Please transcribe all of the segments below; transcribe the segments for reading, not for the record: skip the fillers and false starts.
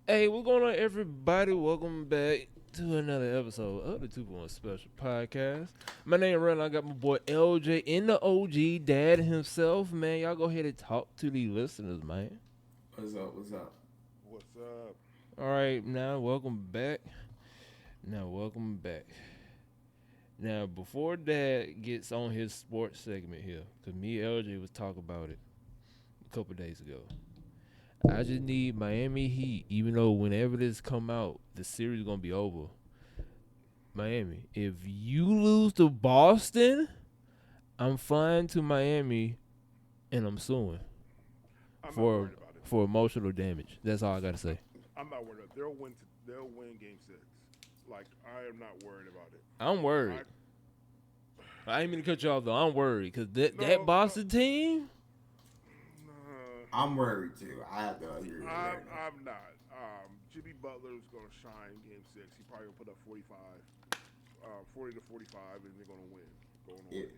Hey, what's going on, everybody? Welcome back to another episode of the 2 Point Special Podcast. My name is Ren. I got my boy LJ in the OG, dad himself. Man, y'all go ahead and talk to the listeners, man. What's up? What's up? What's up? All right, now welcome back. Now welcome back. Now before Dad gets on his sports segment here, cause me and LJ was talking about it a couple days ago. I just need Miami Heat, even though whenever this come out, the series gonna be over. Miami. If you lose to Boston, I'm flying to Miami and I'm suing I'm not for worried about it. for emotional damage. That's all I gotta say. I'm not worried. They'll win. They'll win Game 6. Like I am not worried about it. I'm worried. I I ain't mean to cut you off though. I'm worried because that no, Boston team. no. I'm worried too. I have to agree with that. I'm not. Jimmy Butler is going to shine in Game 6. He probably going to put up 45, 40 to 45, and they're going to win. Going It,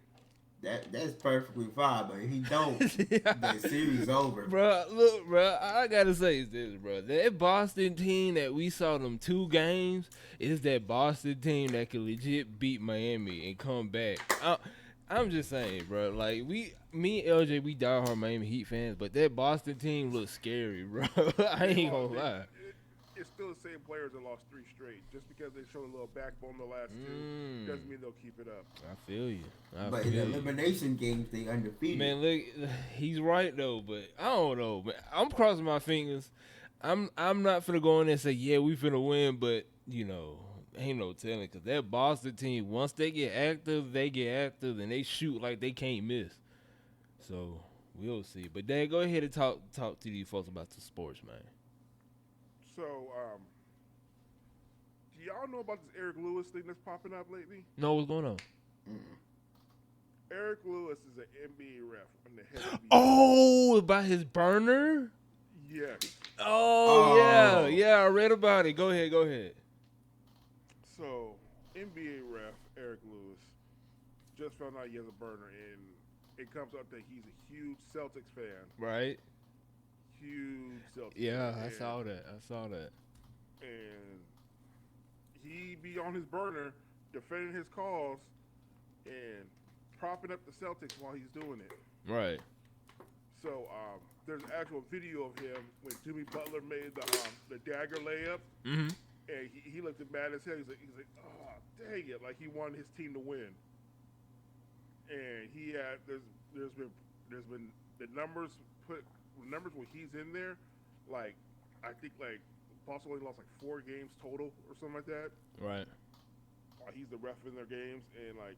away. that's perfectly fine, but if he don't, the series over. Bro, look, bro, I gotta say this, bro. That Boston team that we saw them 2 games is that Boston team that can legit beat Miami and come back. I'm just saying, bro. Like me and LJ, we diehard Miami Heat fans, but that Boston team looks scary, bro. I ain't gonna lie. It's still the same players that lost 3 straight. Just because they showed a little backbone the last 2 doesn't mean they'll keep it up. I feel you. But in the elimination games, they undefeated. Man, look, he's right though, but I don't know. But I'm crossing my fingers. I'm not finna go in there and say, yeah, we finna win, but ain't no telling because that Boston team, once they get active, and they shoot like they can't miss. So we'll see. But Dad, go ahead and talk to these folks about the sports, man. So, do y'all know about this Eric Lewis thing that's popping up lately? No, what's going on? Mm-mm. Eric Lewis is an NBA ref on the head of the Oh, about his burner? Yes. Oh, Oh. yeah, I read about it. Go ahead. So, NBA ref Eric Lewis just found out he has a burner, and it comes out that he's a huge Celtics fan. Right? Huge Celtics Yeah, fan. I saw that. And he be on his burner defending his cause and propping up the Celtics while he's doing it. Right. So there's an actual video of him when Jimmy Butler made the dagger layup, Mm-hmm. and he looked mad as hell. He's like, oh dang it! Like he wanted his team to win. And he had there's been the numbers when he's in there, like I think like Boston only lost like 4 games total or something like that. Right. He's the ref in their games, and like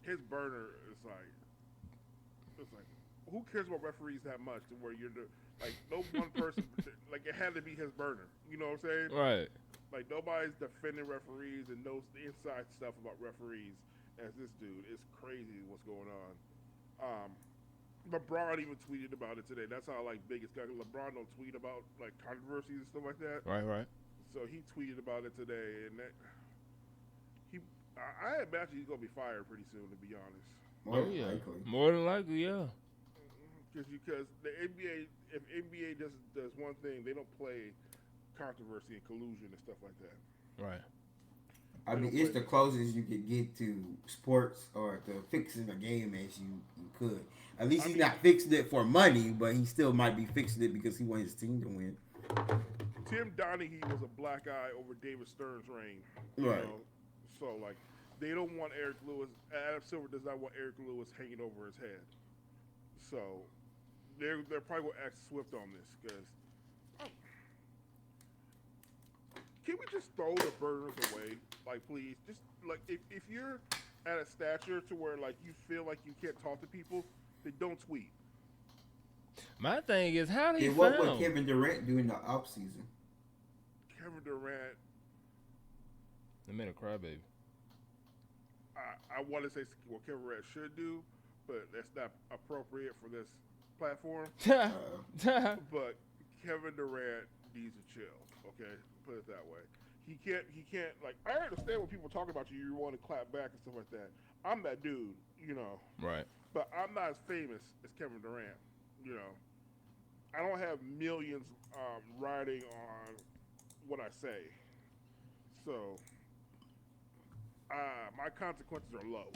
his burner is like it's like who cares about referees that much to where you're like no one person like it had to be his burner. You know what I'm saying? Right. Like nobody's defending referees and knows the inside stuff about referees as this dude. It's crazy what's going on. LeBron even tweeted about it today. That's how like big it's got. LeBron don't tweet about like controversies and stuff like that. Right. So he tweeted about it today, and that he, I imagine he's gonna be fired pretty soon. To be honest, More Oh than yeah. likely. More than likely, yeah. because the NBA, if NBA does one thing, they don't play controversy and collusion and stuff like that. Right. I mean, it's the closest you could get to sports or to fixing a game as you could. At least he's not fixing it for money, but he still might be fixing it because he wants his team to win. Tim Donaghy was a black eye over David Stern's reign. Right. So like they don't want Eric Lewis. Adam Silver does not want Eric Lewis hanging over his head. So they're probably gonna act swift on this because can we just throw the burners away? Like please, just like if you're at a stature to where like you feel like you can't talk to people, then don't tweet. My thing is how they And what would found. Kevin Durant do in the off season? Kevin Durant, The man a crybaby. I want to say what Kevin Durant should do, but that's not appropriate for this platform. But Kevin Durant needs to chill. Okay, put it that way. He can't like. I understand when people talk about you, you want to clap back and stuff like that. I'm that dude, Right. but I'm not as famous as Kevin Durant. I don't have millions riding on what I say, so my consequences are low.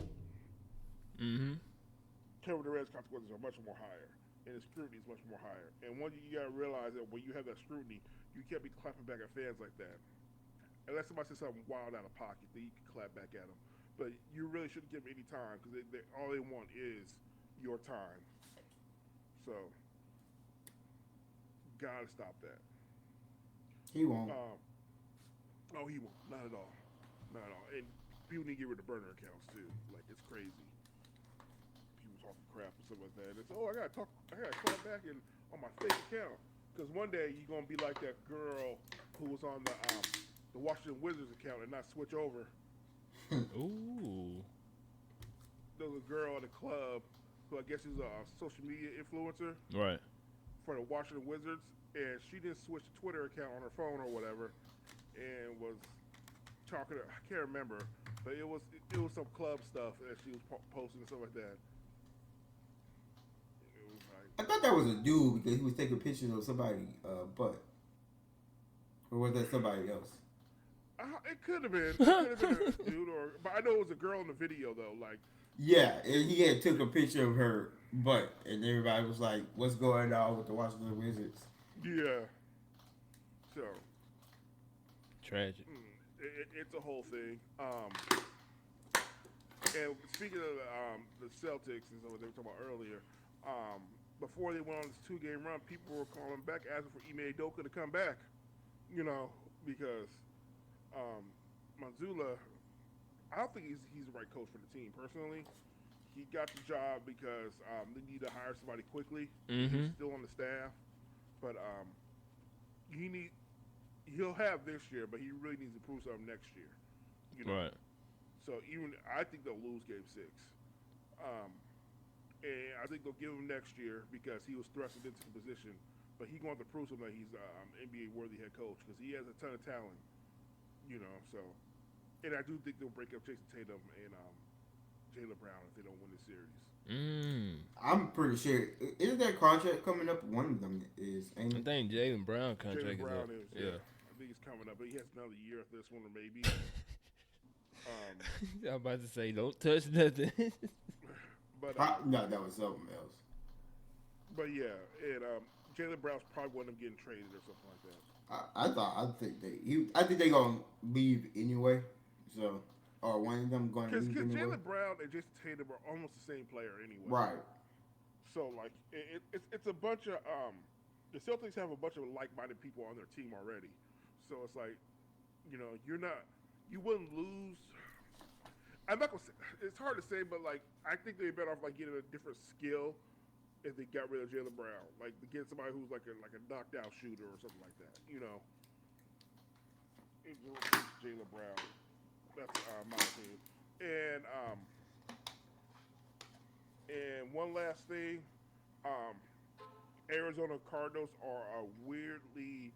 Mm-hmm. Kevin Durant's consequences are much more higher, and his scrutiny is much more higher. And one thing you gotta realize that when you have that scrutiny, you can't be clapping back at fans like that. Unless somebody says something wild out of pocket, then you can clap back at them. But you really shouldn't give them any time because all they want is your time. So, gotta stop that. He won't. Oh, he won't. Not at all. Not at all. And people need to get rid of burner accounts too. Like it's crazy. People talking crap and stuff like that. It's I gotta clap back on my fake account because one day you're gonna be like that girl who was on the Washington Wizards account and not switch over. Ooh. There was a girl at a club who I guess is a social media influencer Right. for the Washington Wizards, and she didn't switch the Twitter account on her phone or whatever, and was talking to, I can't remember, but it was some club stuff that she was posting and stuff like that. It was like, I thought that was a dude because he was taking pictures of somebody's butt. Or was that somebody else? it could have been. It could have been a dude, but I know it was a girl in the video though. Like, Yeah, and he had took a picture of her butt, and everybody was like, "What's going on with the Washington Wizards?" yeah. So, Tragic. it's a whole thing. And speaking of the Celtics and what they were talking about earlier, before they went on this 2-game run, people were calling back asking for Ime Udoka to come back. You know, because Manzula, I don't think he's the right coach for the team personally. He got the job because they need to hire somebody quickly. Mm-hmm. He's still on the staff, but he'll have this year, but he really needs to prove something next year. You know? Right. So I think they'll lose Game 6, and I think they'll give him next year because he was thrusted into the position. But he's going to prove something that he's NBA worthy head coach because he has a ton of talent. You know, so and I do think they'll break up Jason Tatum and Jaylen Brown if they don't win this series. I'm pretty sure. Isn't that contract coming up? One of them is. I think Jaylen Brown contract Jaylen Brown is up. is, yeah. I think he's coming up, but he has another year after this one, or maybe. I'm about to say, don't touch nothing. But no, that was something else. But yeah, and Jaylen Brown's probably one of them getting traded or something like that. I think they gonna leave anyway. So, or one of them going to leave Because anyway. Jaylen Brown and Jason Tatum are almost the same player anyway. Right. So like it's a bunch of the Celtics have a bunch of like-minded people on their team already. So it's like, you wouldn't lose. I'm not gonna say, it's hard to say, but like I think they'd be better off like getting a different skill if they got rid of Jaylen Brown, like to get somebody who's like a knocked out shooter or something like that. You know, Jaylen Brown. That's my opinion. And one last thing, Arizona Cardinals are a weirdly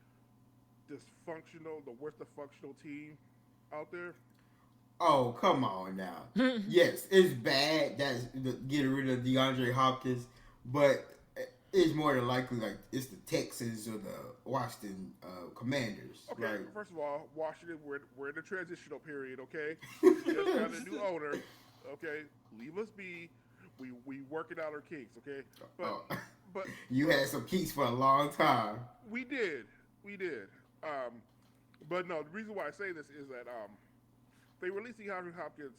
dysfunctional, the worst dysfunctional team out there. Oh, come on now. Yes, it's bad that's getting rid of DeAndre Hopkins, but it's more than likely like it's the Texans or the Washington Commanders. Okay, Right? first of all, Washington, we're in a transitional period, okay? We just got a new owner, okay? Leave us be. We working out our kinks, okay? But you had some keys for a long time. We did. But no, the reason why I say this is that they released DeAndre Hopkins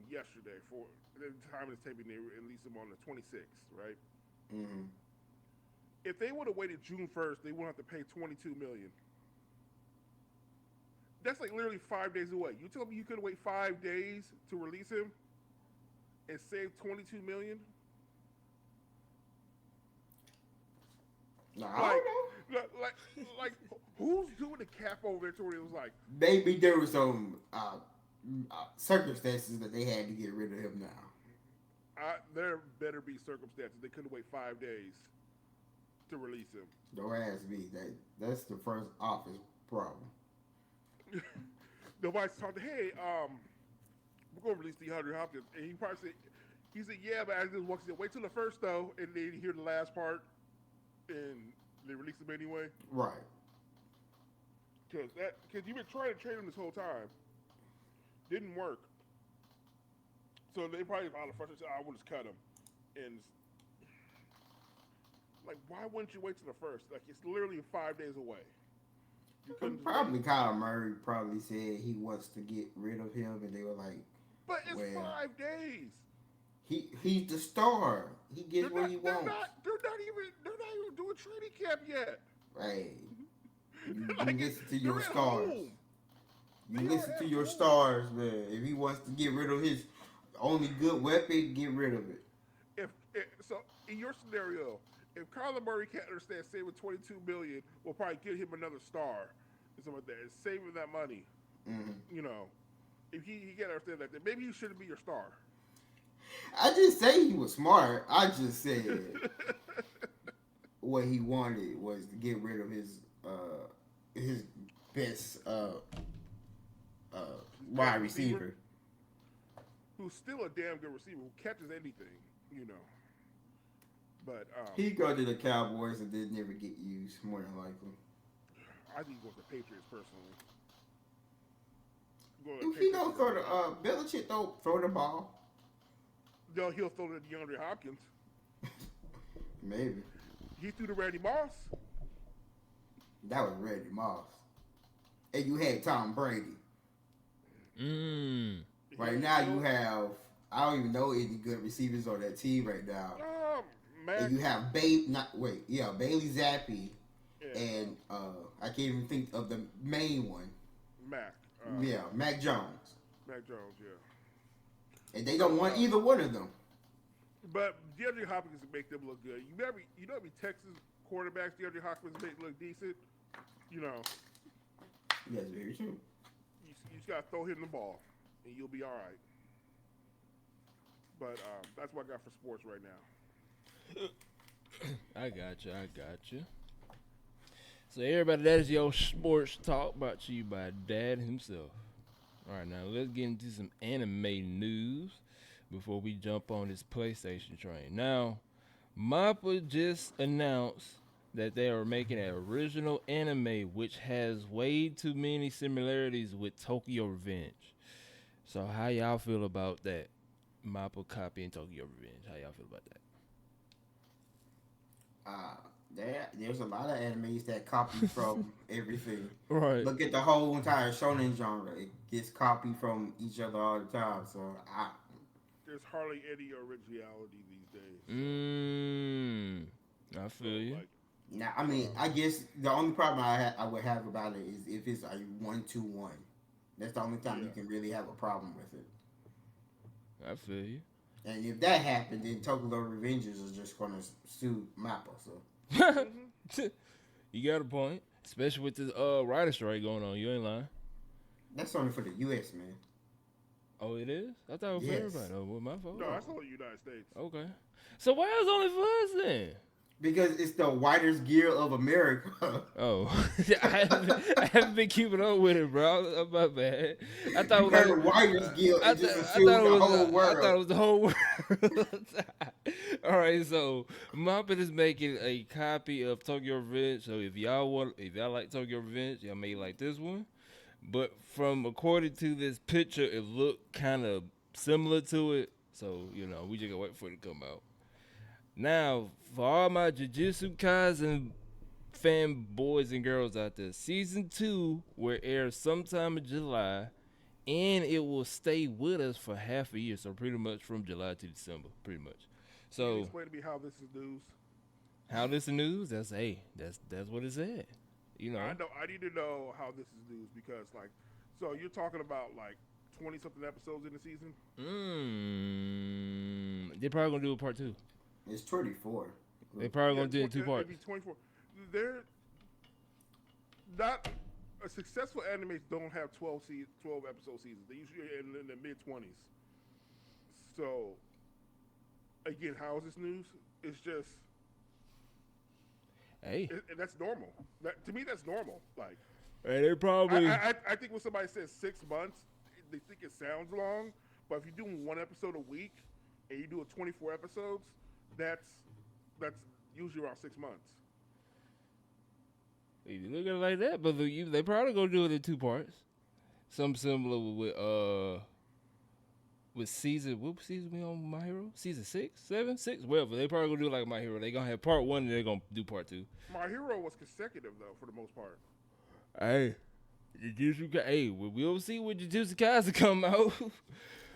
yesterday. For the time of this taping, they released him on the 26th, right? Mm-hmm. If they would have waited June 1st, they wouldn't have to pay $22 million. That's like literally 5 days away. You tell me you could wait 5 days to release him and save $22 million? No, I don't know. Like, who's doing the cap over there? To it was like maybe there was some circumstances that they had to get rid of him now. There better be circumstances. They couldn't wait 5 days to release him. Don't ask me. That's the first office problem. Nobody's talking. Hey, we're gonna release DeAndre Hopkins, and he probably said, yeah, but I just walks in. Wait till the first though, and then you hear the last part, and They released him anyway. Right. Because you've been trying to trade him this whole time, didn't work. So they probably out of frustration, I will just cut him. And like, why wouldn't you wait till the first? Like, it's literally 5 days away. You couldn't Probably Kyler Murray probably said he wants to get rid of him, and they were like, but it's 5 days. He's the star. He gets what he wants. They're not even doing training camp yet. Right. You Like, listen to your stars. You They listen are to at your home. stars, man. If he wants to get rid of his only good weapon, get rid of it. So in your scenario, if Kyler Murray can't understand saving $22 million, we'll probably get him another star and something like that, and saving that money. Mm-hmm. You know, if he can't understand that, then maybe he shouldn't be your star. I didn't say he was smart. I just said what he wanted was to get rid of his best wide receiver. Who's still a damn good receiver who catches anything, you know. But He go to the Cowboys and did never get used, more than likely. I think he goes to Patriots personally. If he don't throw the Belichick don't throw the ball. No, he'll throw to DeAndre Hopkins. Maybe. He threw to Randy Moss. That was Randy Moss. And you had Tom Brady. Right now you have, I don't even know any good receivers on that team right now. And you have Bailey Zappi, and I can't even think of the main one. Mac Jones. Mac Jones, yeah. And they don't want either one of them. But DeAndre Hopkins make them look good. You know how many Texas quarterbacks DeAndre Hopkins make look decent? You know. That's very true. You just gotta throw him the ball, and you'll be all right. But that's what I got for sports right now. I got you. So everybody, that is your sports talk brought to you by Dad himself. All right, now let's get into some anime news before we jump on this PlayStation train. Now, MAPPA just announced that they are making an original anime which has way too many similarities with Tokyo Revenge. So how y'all feel about that? MAPPA copying Tokyo Revenge. How y'all feel about that? There's a lot of animes that copy from everything. Right. Look at the whole entire shonen genre. It gets copied from each other all the time. So there's hardly any originality these days. I feel you. Now, I mean, I guess the only problem I would have about it is if it's a 1-2-1. That's the only time you can really have a problem with it. I feel you. And if that happened, then Tokyo Revengers is just going to sue MAPPA. So you got a point, especially with this writer strike going on. You ain't lying. That's only for the U.S., man. Oh, it is? I thought it was for everybody. Oh, well, my fault. No, that's only the United States. Okay. So why is it only for us then? Because it's the Writers Guild of America. Oh, I haven't been keeping up with it, bro. I'm my bad. I thought it was like the Writers Guild. I It just thought assumed it the was whole world. I thought it was the whole world. All right, so Muppet is making a copy of Tokyo Revenge. So if y'all like Tokyo Revenge, y'all may like this one. But according to this picture, it looked kind of similar to it. So we just gotta wait for it to come out. Now, for all my Jujutsu Kaisen fanboys and girls out there, season 2 will air sometime in July, and it will stay with us for half a year. So pretty much from July to December, pretty much. So can you explain to me how this is news? How this is news? That's what it said. I need to know how this is news because so you're talking about 20 something episodes in the season. They're probably gonna do a part 2. It's 24. They probably gonna do it in 2 parts. It'd be 24. They're not successful animes don't have 12 episode seasons. They usually in the mid 20s. So again, how is this news? It's just that's normal. To me, that's normal. Hey, they probably. I think when somebody says 6 months, they think it sounds long. But if you're doing 1 episode a week and you do it 24 episodes, that's usually around 6 months. If you look at it like that, but they probably gonna do it in 2 parts. Something similar with season. What season we on My Hero? Season 6, 7, 6. Whatever. They probably gonna do like My Hero. They gonna have part 1 and they're gonna do part 2. My Hero was consecutive though, for the most part. Hey, hey, we'll see when Jujutsu Kaisen come out.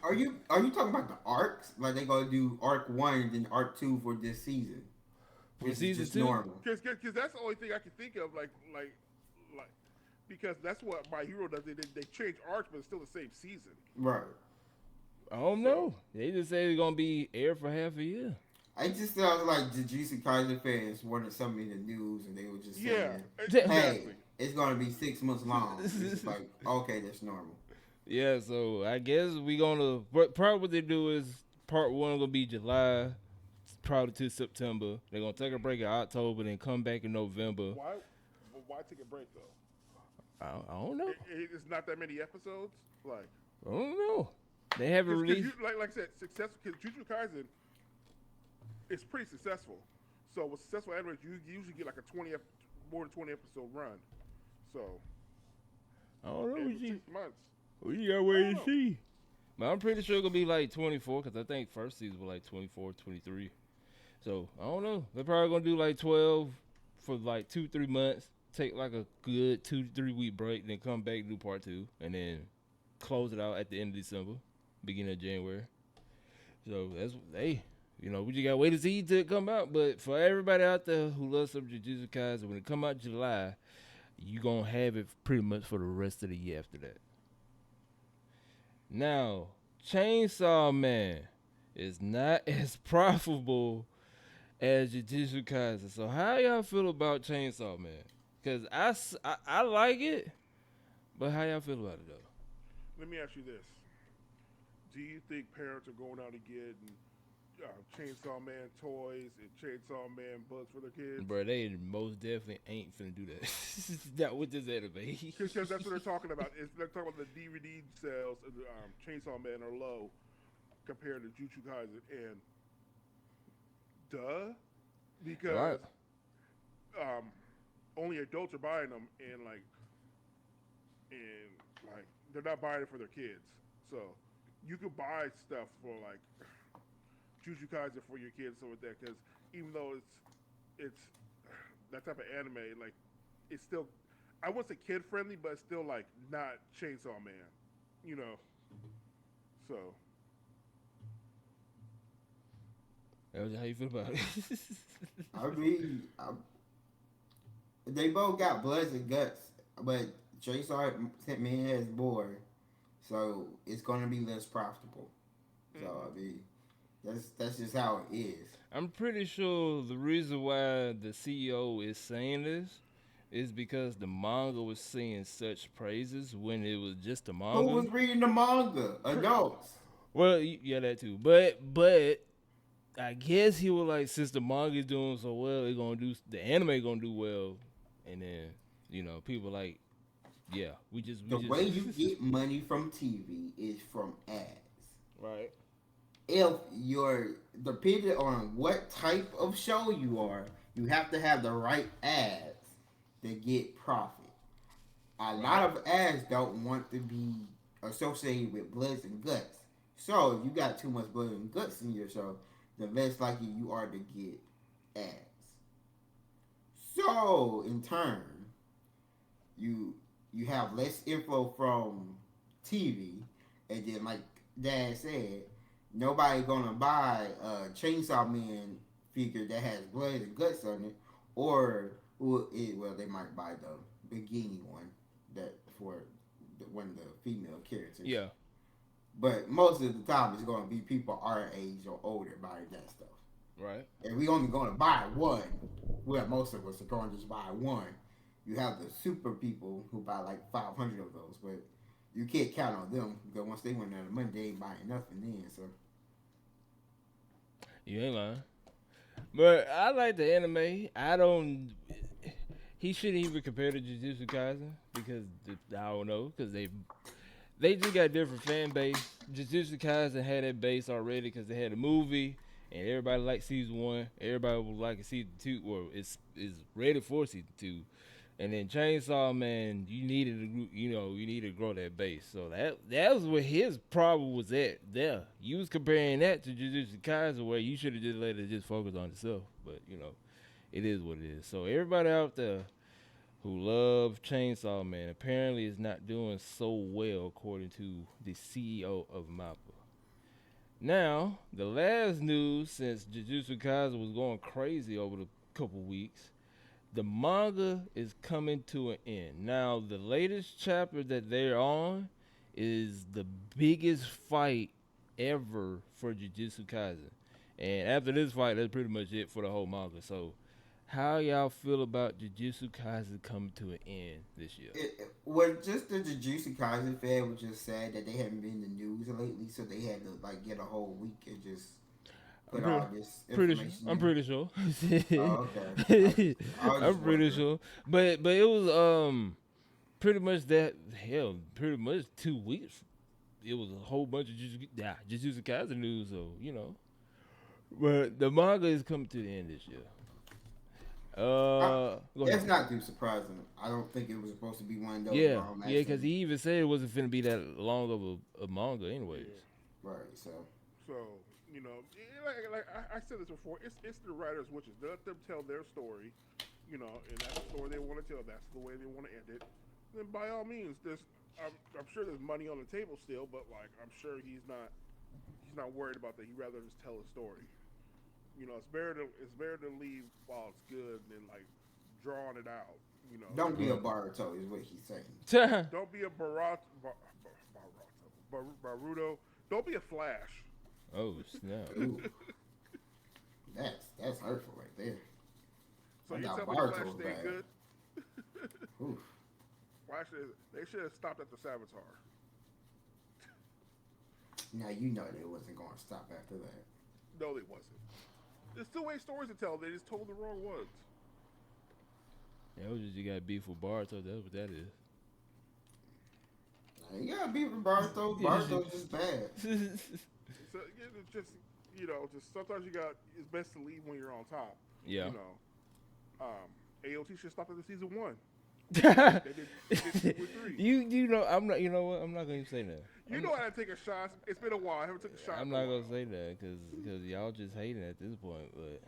Are you talking about the arcs? Like they gonna do arc 1 and then arc 2 for this season? For This is season just 2? normal. Because that's the only thing I can think of, like, because that's what My Hero does. They change arcs, but it's still the same season. Right. I don't know. They just say it's gonna be air for half a year. I just sounds like Jujutsu Kaisen fans wanted something in the news and they were just saying, exactly. hey, it's gonna be 6 months long. It's like, okay, that's normal. Yeah, so I guess we gonna probably what they do is part 1 gonna be July, probably to September. They're gonna take a break in October, then come back in November. Why take a break though? I don't know. It's not that many episodes. Like, I don't know. They haven't released. Like I said, successful. Because Jujutsu Kaisen is pretty successful. So with successful anime, you usually get like more than 20 episode run. So I don't know. 6 months. We gotta wait and see. But I'm pretty sure it's gonna be like 24 because I think first season was like 24, 23. So I don't know. They're probably gonna do like 12 for like 2-3 months. Take like a good 2-3 week break, then come back and do part 2, and then close it out at the end of December, beginning of January. So that's we just gotta wait to see it come out. But for everybody out there who loves some Jujutsu Kaisen, when it come out July, you gonna have it pretty much for the rest of the year after that. Now, Chainsaw Man is not as profitable as Jujutsu Kaisen. So how y'all feel about Chainsaw Man? Because I like it, but how y'all feel about it though? Let me ask you this: do you think parents are going out and getting Chainsaw Man toys and Chainsaw Man books for their kids? Bro, they most definitely ain't finna do that. Not with this anime. Because that's what they're talking about. They're talking about the DVD sales of Chainsaw Man are low compared to Jujutsu Kaisen, and because only adults are buying them, and they're not buying it for their kids. So you could buy stuff for like Jujutsu Kaisen for your kids, so with that, because even though it's that type of anime, like it's still, I wouldn't say kid friendly, but it's still like not Chainsaw Man, So How you feel about it? I mean, they both got bloods and guts, but Chainsaw Man has more, so it's gonna be less profitable. So I mean, that's just how it is. I'm pretty sure the reason why the CEO is saying this is because the manga was seeing such praises when it was just a manga. Who was reading the manga? Adults. Well, yeah, that too. But I guess he was like, since the manga's doing so well, the anime gonna do well, and then people like, yeah, the way you get money from TV is from ads. Right. If you're depending on what type of show you are, you have to have the right ads to get profit. A lot of ads don't want to be associated with bloods and guts. So if you got too much blood and guts in your show, the less likely you are to get ads. So in turn, you have less info from TV, and then like Dad said, nobody gonna buy a Chainsaw Man figure that has blood and guts on it, or they might buy the bikini one that for one of the female characters. Yeah. But most of the time, it's gonna be people our age or older buying that stuff. Right. And we only gonna buy one. Well, most of us are gonna just buy one. You have the super people who buy like 500 of those, but you can't count on them because once they run out of money, they ain't buying nothing then. So you ain't lying. But I like the anime. He shouldn't even compare to Jujutsu Kaisen because I don't know, because they just got different fan base. Jujutsu Kaisen had that base already because they had a movie and everybody liked season 1. Everybody would like season 2, or it's ready for season 2. And then Chainsaw Man, you needed to grow that base. So that was where his problem was at. There, you was comparing that to Jujutsu Kaisen, where you should have just let it just focus on itself. But it is what it is. So everybody out there who love Chainsaw Man apparently is not doing so well, according to the CEO of MAPPA. Now, the last news since Jujutsu Kaisen was going crazy over the couple weeks, the manga is coming to an end. Now, the latest chapter that they're on is the biggest fight ever for Jujutsu Kaisen. And after this fight, that's pretty much it for the whole manga. So, how y'all feel about Jujutsu Kaisen coming to an end this year? Well, just the Jujutsu Kaisen fan was just sad that they haven't been in the news lately, so they had to get a whole week and just put all this information. I'm pretty sure. Oh, okay. I'm pretty sure. But it was pretty much that pretty much 2 weeks. It was a whole bunch of Jujutsu Kaisen news, so But the manga is coming to the end this year. That's not too surprising. I don't think it was supposed to be one of those. Yeah, because he even said it wasn't finna be that long of a manga, anyways. Yeah. Right. So like I said this before, it's the writers' wishes. Let them tell their story, and that's the story they want to tell. That's the way they want to end it. Then by all means, I'm sure there's money on the table still, but I'm sure he's not worried about that. He'd rather just tell a story. It's better to leave while it's good than drawing it out. Don't be a Baruto is what he's saying. Don't be a Baruto. Don't be a Flash. Oh snap! That's hurtful right there. So you tell me Flash stayed good? Flash, they should have stopped at the Savitar. Now you know they wasn't going to stop after that. No, they wasn't. There's two way stories to tell. They just told the wrong ones. Yeah, it was just you got beef with Baruto. That's what that is. You got beef with Baruto. Baruto's just bad. So it's just just sometimes it's best to leave when you're on top. Yeah. AOT should stop after season 1. They did 2 or 3. I'm not. You know what? I'm not gonna say that. I had to take a shot. It's been a while. I haven't took a shot. I'm not gonna say that because y'all just hating at this point. But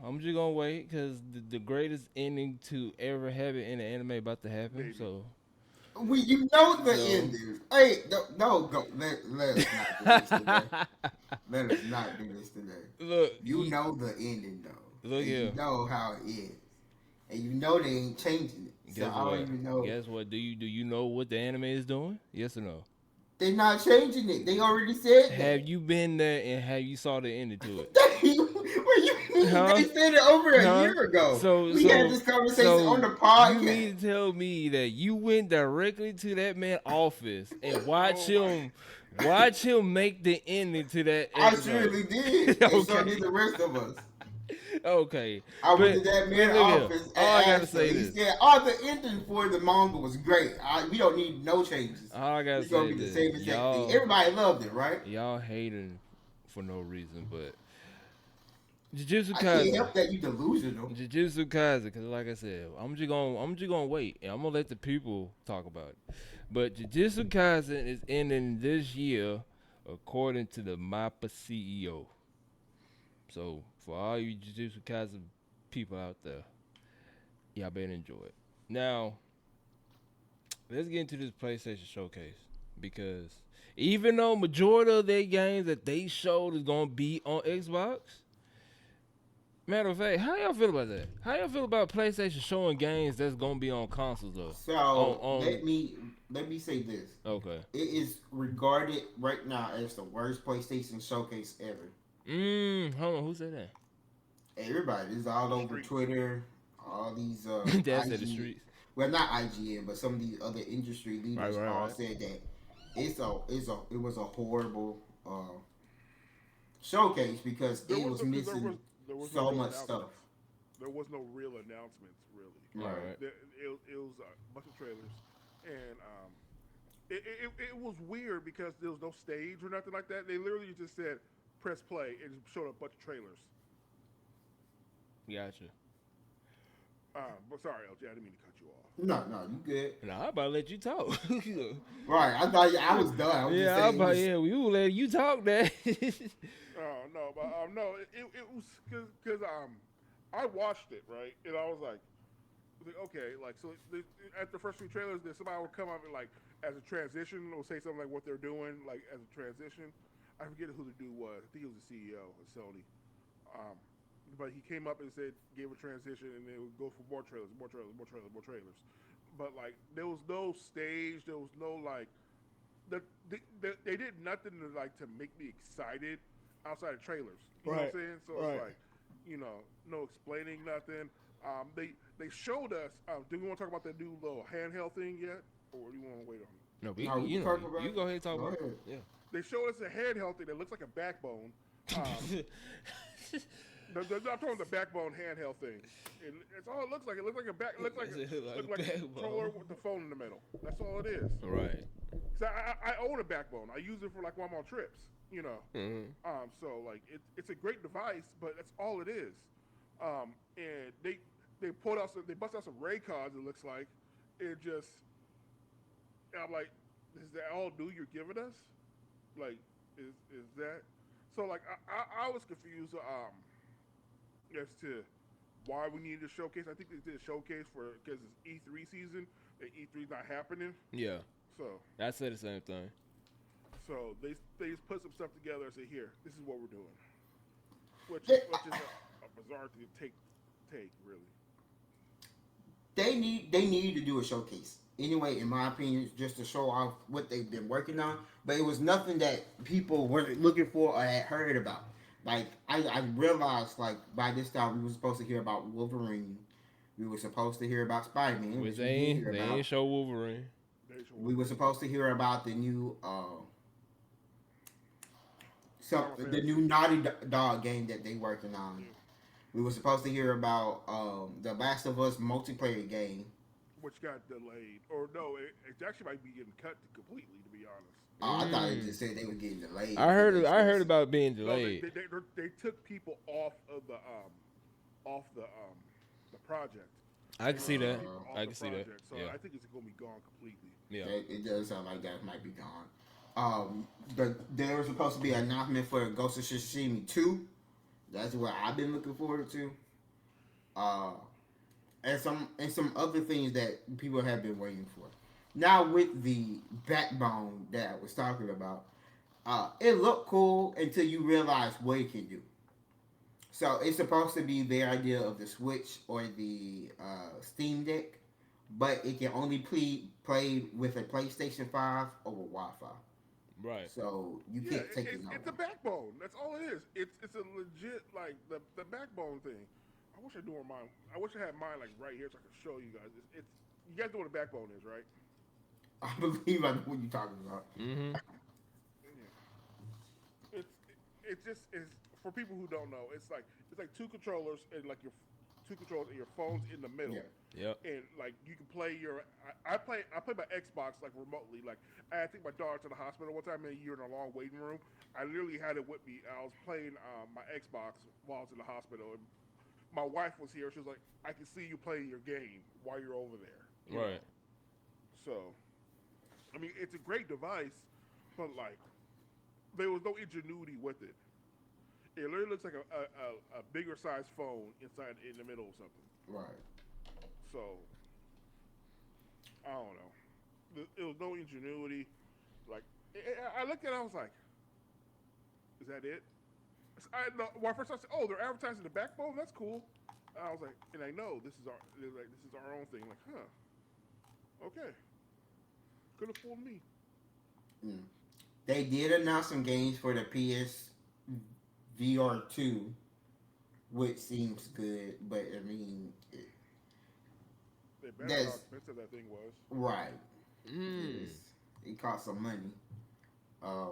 I'm just gonna wait because the greatest ending to ever have it in an anime about to happen. Maybe. So. You know the ending. Hey, no, go. Let us not do this today. Let us not do this today. Look, you know the ending though. Look here. You know how it is, and you know they ain't changing it. Guess so what? I don't even know. Guess what? Do you know what the anime is doing? Yes or no? They're not changing it. They already said that. Have you been there and have you saw the ending to it? They said it over a year ago. So we had this conversation on the podcast. You mean to tell me that you went directly to that man's office and watch him make the ending to that episode? I surely did. And so did the rest of us. Okay. I went to that man's office and all I gotta say is, he said, the ending for the manga was great. We don't need no changes. All I gotta say is, the same exact thing. Everybody loved it, right? Y'all hating for no reason, but Jujutsu Kaisen. I can't help that you delusional. Jujutsu Kaisen, because like I said, I'm just gonna wait and I'm gonna let the people talk about it. But Jujutsu Kaisen is ending this year, according to the MAPPA CEO. So for all you Jujutsu Kaisen people out there, y'all better enjoy it. Now, let's get into this PlayStation Showcase because even though majority of their games that they showed is gonna be on Xbox. Matter of fact, how y'all feel about that? How y'all feel about PlayStation showing games that's gonna be on consoles though? So let me say this. Okay. It is regarded right now as the worst PlayStation Showcase ever. Hold on, who said that? Everybody. It's all over Twitter. All these that's in the streets. Well, not IGN, but some of these other industry leaders all said that it was a horrible showcase because it was missing so much stuff. There was no real announcements, really. Right. It was a bunch of trailers, and it was weird because there was no stage or nothing like that. They literally just said press play and showed a bunch of trailers. Gotcha. But sorry, LJ, I didn't mean to cut you off. No, no, you good. Nah, I about to let you talk. Right, I thought I was done. I was just Yeah, I saying. It about was, yeah, we will let you talk that. Oh no, but no, it was because I watched it right, and I was like, okay, like so at the first few trailers, then somebody would come up and like as a transition or say something like what they're doing like as a transition. I forget who the dude was. I think he was the CEO of Sony. Um, but he came up and said gave a transition, and then it would go for more trailers, more trailers, more trailers, more trailers. But like there was no stage, there was no like they did nothing to like to make me excited outside of trailers. You know what Right, I'm saying? So it's right. like, no explaining nothing. They showed us. Do we want to talk about that new little handheld thing yet, or do you want to wait on it? No, we, no, we can you know, talk about you it. go ahead and talk Go about it. ahead. They showed us a handheld thing that looks like a backbone. Um, Yeah. I'm talking the backbone handheld thing. It's all it looks like. It looks like a back. It looks like It look like look a like a controller backbone. with the phone in the middle. That's all it is. Right. So I own a backbone. I use it for like one of my trips. Mm-hmm. So like it's a great device, but that's all it is. And they they bust out some Raycons. It looks like it just. I'm like, is that all new you're giving us? Like, is that? So like I was confused as to why we needed a showcase. I think they did a showcase for because it's E3 season and E3's not happening. Yeah, So I said the same thing. so they just put some stuff together and say here, this is what we're doing, They, which is a bizarre thing to take really. they need to do a showcase anyway. In my opinion, just to show off what they've been working on. But it was nothing that people were looking for or had heard about. Like I realized like by this time we were supposed to hear about Wolverine. We were supposed to hear about Spider Man, Which which we did hear they ain't about. show Wolverine. They should We were Wolverine. supposed to hear about the new Final the new Fantasy. Dog game that they working on. Yeah. We were supposed to hear about the Last of Us multiplayer game. Which got delayed, or no, it actually might be getting cut completely. To be honest, I thought it Mm. just said they were getting delayed I because heard. they I still. heard about being no, delayed. they took people off the project. I can They see took that. people Uh, off I the can see that. project, so Yeah. I think it's gonna be gone completely. Yeah. it does sound like that might be gone. There was supposed to be an announcement for Ghost of Tsushima 2. That's what I've been looking forward to. Uh, and some other things that people have been waiting for. Now with the backbone that I was talking about, it looked cool until you realize what it can do. So it's supposed to be their idea of the Switch or the Steam Deck, but it can only play with a PlayStation 5 over Wi-Fi. Right. So you Yeah, can't take it it's a nowhere. backbone. That's all it is. It's a legit like the backbone thing. I wish I knew where mine. I wish I had mine like right here so I could show you guys. It's you guys know what a backbone is, right? I believe I know what you're talking about. Mm-hmm. Yeah. It's it just is for people who don't know. It's like two controllers and like your two controllers and your phone's in the middle. Yeah. Yep. And like you can play your I play my Xbox like remotely. Like I think my daughter to the hospital one time in a year in a long waiting room. I literally had it with me. I was playing my Xbox while I was in the hospital, and my wife was here. She was like, "I can see you playing your game while you're over there." Right. So, I mean, it's a great device, but like there was no ingenuity with it. It literally looks like a bigger size phone inside in the middle of something. Right. So I don't know. There was no ingenuity. Like I looked at it, I was like, "Is that it?" I no, well, first I said, "Oh, they're advertising the backbone. That's cool." I was like, and I know this is our like this is our own thing. Like, huh? Okay, could have fooled me. Mm. They did announce some games for the PS VR2, which seems good, but I mean, They better how that's expensive that thing was. right. Mm. It cost some money. Uh,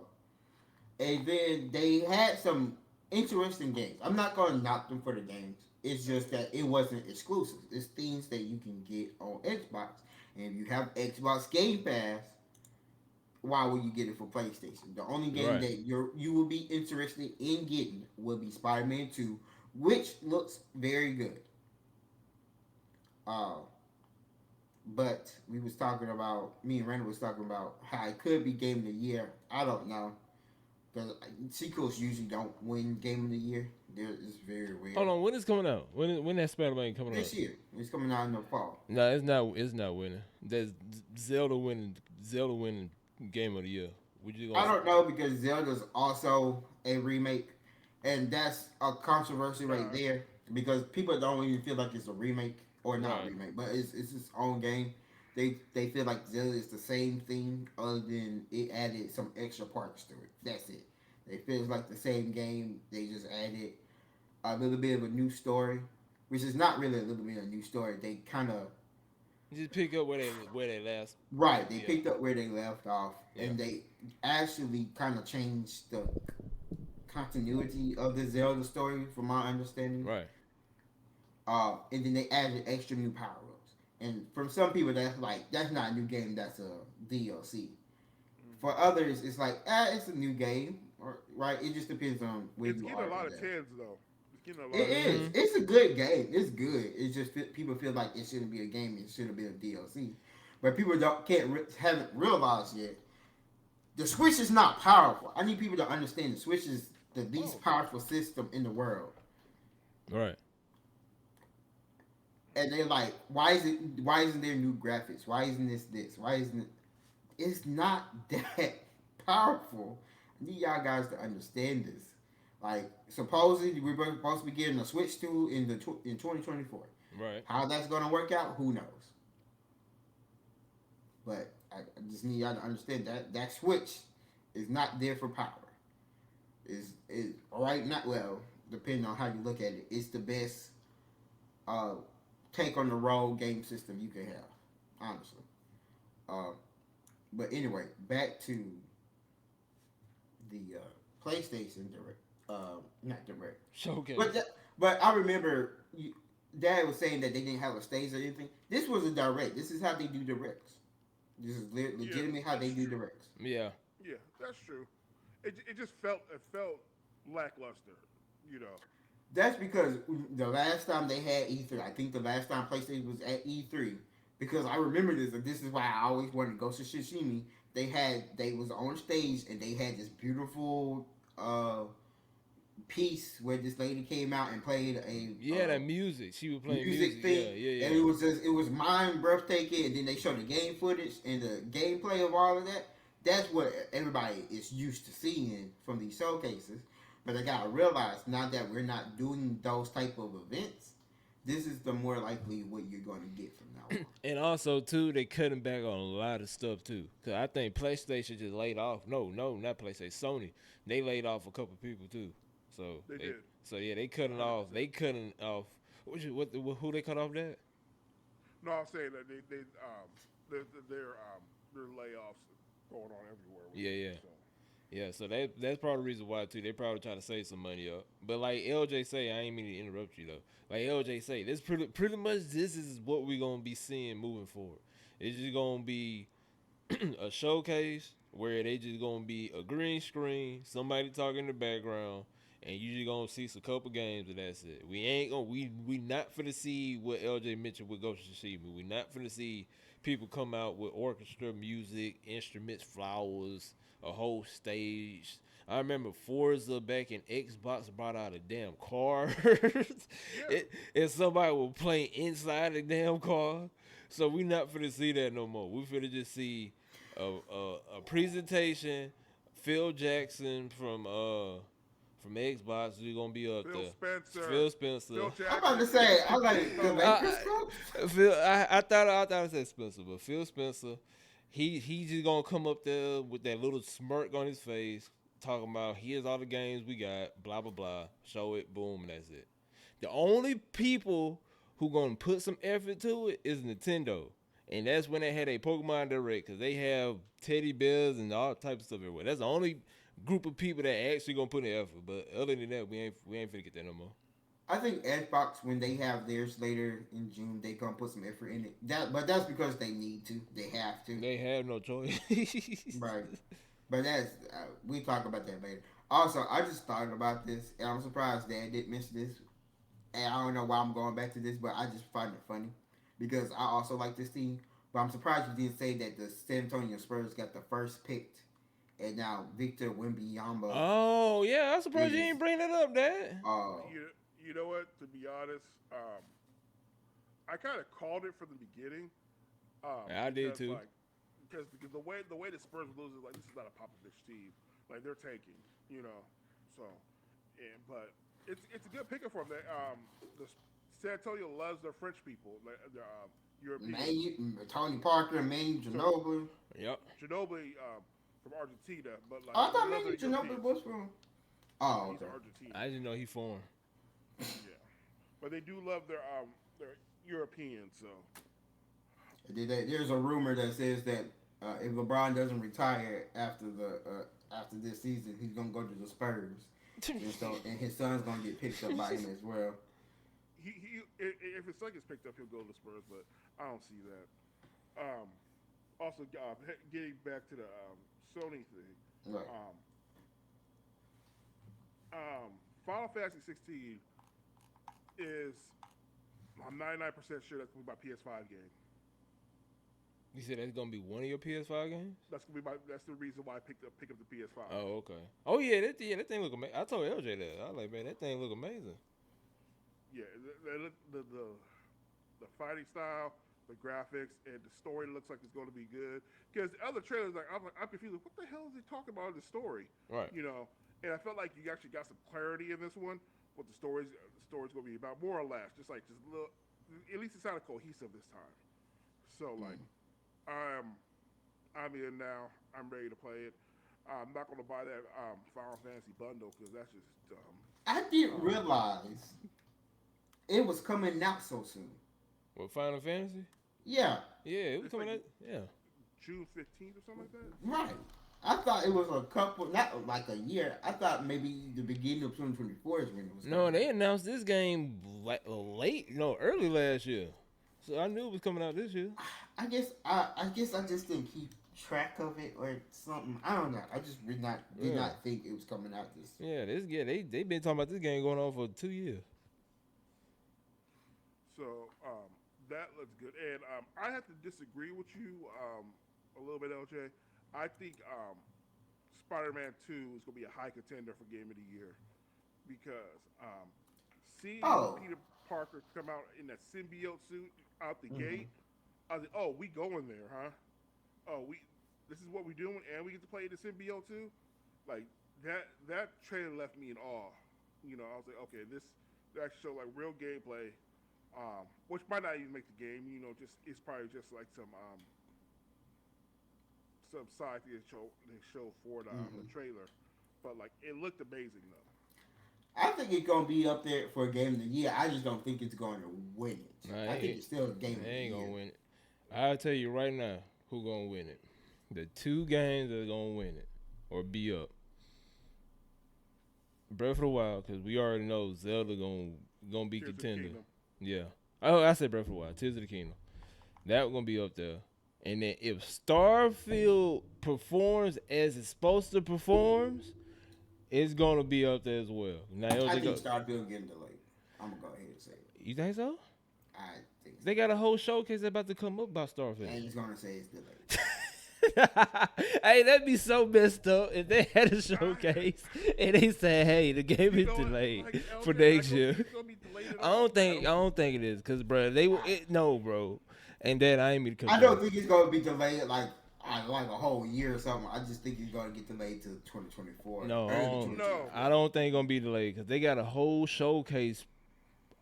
and then they had some interesting games. I'm not going to knock them for the games. It's just that it wasn't exclusive. It's things that you can get on Xbox. And if you have Xbox Game Pass, why would you get it for PlayStation? The only game Right. that you will be interested in getting will be Spider-Man 2, which looks very good. Uh, but we was talking about me and Randall was talking about how it could be game of the year. I don't know because sequels usually don't win game of the year. It's very Hold rare. on, when is coming out? When that Spider-Man coming out? This year it's coming out in the fall. No, it's not. It's not winning. That's Zelda winning. Zelda winning game of the year. We just gonna I say. don't know because Zelda's also a remake, and that's a controversy right Nah, there because people don't even feel like it's a remake or not a Right. remake, but it's its own game. They feel like Zelda is the same thing, other than it added some extra parts to it. That's it. It feels like the same game. They just added a little bit of a new story, which is not really a little bit of a new story. They kind of Just pick up where they last. right. They Yeah. picked up where they left off, Yeah. and they actually kind of changed the continuity of the Zelda story, from my understanding. Right. And then they added extra new power ups. And from some people, that's not a new game. That's a DLC. For others, it's like it's a new game, or right. It just depends on where it's you getting a are lot with of that. tens though. It's getting a It lot of tens. is. Mm-hmm. It's a good game. It's good. It's just people feel like it shouldn't be a game. It shouldn't be a DLC. But people haven't realized yet. The Switch is not powerful. I need people to understand the Switch is the least Oh, powerful system in the world. Right. And they're like, why is it? Why isn't there new graphics? Why isn't this? Why isn't it? It's not that powerful. I need y'all guys to understand this. Like, supposedly we're supposed to be getting a Switch 2 in 2024. Right. How that's gonna work out, who knows? But I just need y'all to understand that Switch is not there for power. Is right now, well, depending on how you look at it, it's the best uh, take on the road game system you can have, honestly. Uh, but anyway, back to the PlayStation Direct. Not Direct, Showcase. but but I remember Dad was saying that they didn't have a stage or anything. This was a direct. This is how they do directs. This is yeah, legitimately how they that's do true. directs. Yeah. Yeah, that's true. It just felt lackluster. You know. That's because the last time they had E3, I think the last time PlayStation was at E3, because I remember this, and this is why I always wanted to go to Shishimi. They was on stage and they had this beautiful piece where this lady came out and played a Yeah, that music. She was playing music music. thing, Yeah, yeah, and yeah. it was mind breathtaking. And then they showed the game footage and the gameplay of all of that. That's what everybody is used to seeing from these showcases. But they gotta realize now that we're not doing those type of events, this is the more likely what you're going to get from now on. And also too, they cutting back on a lot of stuff too. Cause I think PlayStation just laid off. No, not PlayStation. Sony. They laid off a couple people too. So They did. so yeah, they cutting off. 100%. They cutting off. Who they cut off that? No, I'm saying that their layoffs going on everywhere with Yeah, it. yeah. So Yeah, so that's probably the reason why too. They probably trying to save some money up. But like LJ say, I ain't mean to interrupt you though. Like LJ say, this pretty much this is what we gonna be seeing moving forward. It's just gonna be a showcase where they just gonna be a green screen, somebody talking in the background, and you just gonna see some couple games and that's it. We ain't gonna we not finna see what LJ mentioned with Ghost of Tsushima. We not finna see people come out with orchestra music, instruments, flowers, a whole stage. I remember Forza back in Xbox brought out a damn car. yeah, And somebody will play inside the damn car. So we not finna see that no more. We finna just see a presentation. Phil Jackson from Xbox is gonna be up Phil there. Spencer, Phil Spencer. Phil I'm about to Jackson, say, I like the Tito. Lakers I, coach. I thought I said Spencer, but Phil Spencer, he just gonna come up there with that little smirk on his face, talking about here's all the games we got, blah blah blah, show it, boom, and that's it. The only people who gonna put some effort to it is Nintendo, and that's when they had a Pokemon Direct because they have teddy bears and all types of stuff everywhere. That's the only group of people that actually gonna put in effort. But other than that, we ain't finna get that no more. I think Xbox when they have theirs later in June, they gonna put some effort in it. But that's because they need to. They have to. They have no choice. Right. But that's we talk about that later. Also, I just thought about this, and I'm surprised Dad didn't mention this. And I don't know why I'm going back to this, but I just find it funny. because I also like this team. But I'm surprised you didn't say that the San Antonio Spurs got the first pick, and now Victor Wembanyama Oh yeah, I'm surprised you is ain't bring that up, Dad. uh You know what? To be honest, I kind of called it from the beginning. I did Because too. like because the way the Spurs lose is like this is not a Popovich team. Like they're tanking, you know. So, but it's a good pickup from them. The San Antonio loves their French people, like the Europeans. Tony Parker, Manu So Ginobili. Yep. Ginobili from Argentina, but like Oh, I they thought love Manu their Ginobili Europeans. was from. Yeah, Oh, he's okay. an Argentinian. I didn't know he formed. Yeah, but they do love their Europeans. So There's a rumor that says that if LeBron doesn't retire after this season, he's gonna go to the Spurs, and his son's gonna get picked up by him as well. he if his son gets picked up, he'll go to the Spurs, but I don't see that. Also, getting back to the Sony thing, Right. um, Final Fantasy 16 is I'm 99% sure that's gonna be my PS5 game. You said that's gonna be one of your PS5 games? That's the reason why I pick up the PS5. Oh, okay. Oh yeah, that thing look amazing. I told LJ that. I was like, man, that thing look amazing. Yeah, the fighting style, the graphics, and the story looks like it's going to be good. Because other trailers, I'm confused. Like, what the hell is he talking about in the story? Right. You know, and I felt like you actually got some clarity in this one. What the story's going to be about, more or less. Just a little. At least it sounded cohesive this time. So like, I'm in now. I'm ready to play it. I'm not going to buy that Final Fantasy bundle because that's just dumb. I didn't realize it was coming out so soon. What, Final Fantasy? Yeah, Yeah, it was It's coming like out. Yeah. June 15th or something like that. right. I thought it was a couple, not like a year. I thought maybe the beginning of 2024 is when it was. No, Coming they out. announced this game late, early last year. So I knew it was coming out this year. I guess I just didn't keep track of it or something. I don't know. I just did Yeah. not think it was coming out this. Yeah, they been talking about this game going on for 2 years. So that looks good. And I have to disagree with you a little bit, LJ. I think Spider-Man 2 is going to be a high contender for Game of the Year because seeing Oh. Peter Parker come out in that symbiote suit out the Mm-hmm. gate, I was like, oh, we going there, huh? Oh, this is what we're doing, and we get to play the symbiote too. Like that trailer left me in awe. You know, I was like, okay, this actually showed like real gameplay, which might not even make the game. You know, just it's probably just like some side thing they show for the trailer, but like it looked amazing though. I think it's gonna be up there for a game of the year. I just don't think it's going to win it. Nah, I think it's still a game of the They ain't year. gonna win it. I'll tell you right now who gonna win it. The two games that are gonna win it or be up. Breath of the Wild, because we already know Zelda gonna be Tears of the contender. Kingdom. Yeah. Oh, I said Breath of the Wild. Tears of the Kingdom. That gonna be up there. And then if Starfield performs as it's supposed to performs, it's gonna be up there as well. Now, I think Starfield getting delayed. I'm gonna go ahead and say it. you think so? I think so. They got a whole showcase about to come up about Starfield. And he's gonna say it's delayed. Hey, that'd be so messed up if they had a showcase and they said, "Hey, the game is delayed for next year." I don't think it is, cause bro, no, bro, and then I ain't mean to cut I you don't off. think it's gonna be delayed like a whole year or something. I just think it's gonna get delayed to 2024. No, early I don't think it's gonna be delayed because they got a whole showcase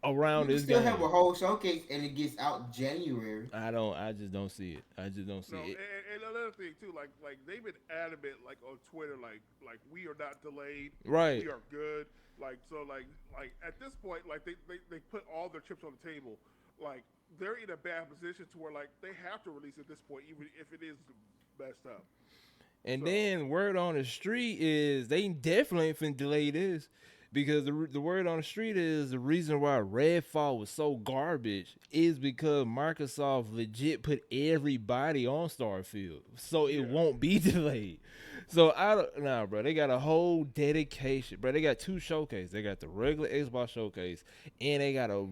around You can this still game. have a whole showcase and it gets out January. I just don't see it. I just don't see No, it. and another thing too, like they've been adamant, like on Twitter, like we are not delayed, Right. We are good, like so, like at this point, like they put all their chips on the table, like they're in a bad position to where like they have to release at this point, even if it is messed up. And So- then word on the street is they definitely ain't finna delay this because the word on the street is the reason why Redfall was so garbage is because Microsoft legit put everybody on Starfield, so it won't be delayed. So bro. They got a whole dedication, bro. They got two showcases. They got the regular Xbox showcase, and they got a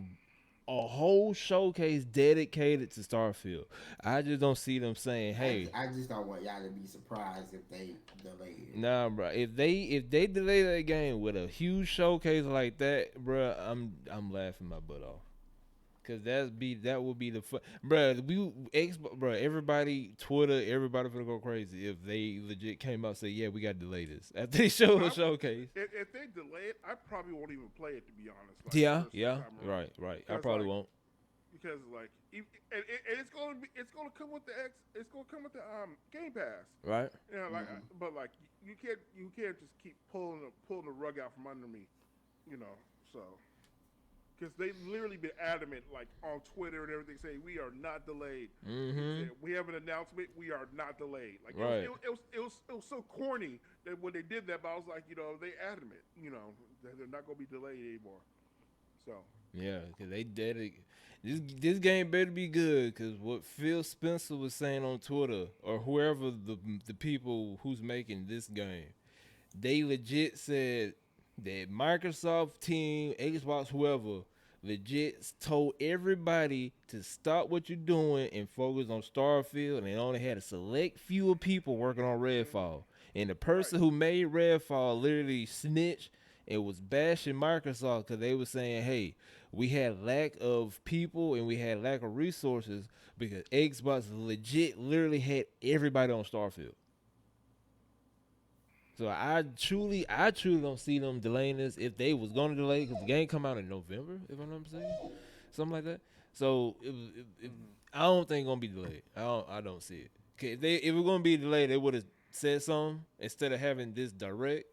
a whole showcase dedicated to Starfield. I just don't see them saying, "Hey, I just don't want y'all to be surprised if they delay it. nah, bro. If they delay that game with a huge showcase like that, bro, I'm laughing my butt off. Cause that would be the fun, bro. Bro. Everybody, Twitter, everybody gonna go crazy if they legit came out and say, "Yeah, we got to delay this." After they show the showcase. If they delay it, I probably won't even play it, to be honest. Like, Yeah, first yeah, time around. right. I Because probably like won't. because like and it's gonna come with it's gonna come with the Game Pass. Right. You know, like but like you can't just keep pulling the rug out from under me. You know, so because they've literally been adamant, like on Twitter and everything, saying we are not delayed. Mm-hmm. We have an announcement. We are not delayed. Like Right. it was so corny that when they did that, but I was like, they adamant, that they're not gonna be delayed anymore. So Yeah, cause they dedicated. This game better be good, cause what Phil Spencer was saying on Twitter, or whoever the people who's making this game, they legit said that Microsoft team, Xbox, whoever, legit told everybody to stop what you're doing and focus on Starfield, and they only had a select few of people working on Redfall. And the right, person who made Redfall literally snitched and was bashing Microsoft because they were saying, "Hey, we had lack of people and we had lack of resources because Xbox legit literally had everybody on Starfield." So I truly don't see them delaying this. If they was gonna delay, because the game come out in November, if I'm not mistaken, something like that. So I don't think it's gonna be delayed. I don't see it. 'Kay, if it was gonna be delayed, they would have said something instead of having this direct.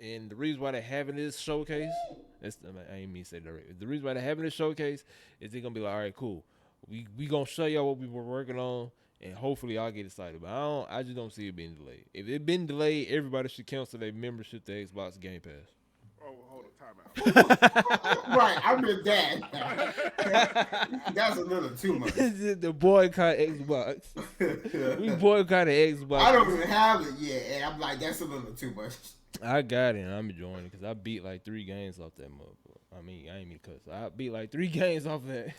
And the reason why they're having this showcase, I ain't mean to say direct. The reason why they're having this showcase is they're gonna be like, all right, cool. We gonna show y'all what we were working on, and hopefully y'all get excited. But I just don't see it being delayed. If it been delayed, everybody should cancel their membership to Xbox Game Pass. oh, hold on, time out. Right, I meant that. That's a little too much. The boycott Xbox. We boycotted Xbox. I don't even have it yet, and I'm like, that's a little too much. I got it, and I'm enjoying it because I beat like 3 games off that motherfucker. I mean, I ain't mean cuss. I beat like 3 games off that.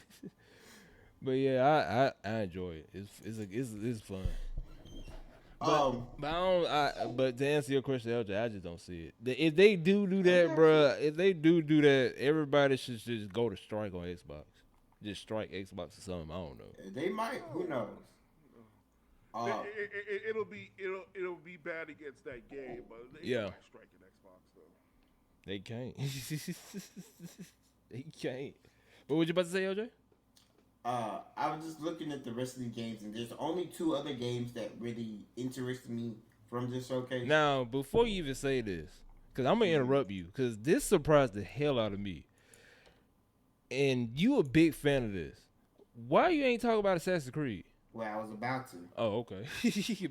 But yeah, I enjoy it. It's fun. But to answer your question, LJ, I just don't see it. If they do that, bruh, if they do that, everybody should just go to strike on Xbox. Just strike Xbox or something. I don't know. They might. Who knows? It'll be bad against that game, but they might strike an Xbox though. They can't. They can't. What was you about to say, LJ? I was just looking at the rest of the games, and there's only 2 other games that really interested me from this showcase. Now, before you even say this, because I'm going to interrupt you, because this surprised the hell out of me. And you a big fan of this. Why you ain't talking about Assassin's Creed? Well, I was about to. Oh, okay.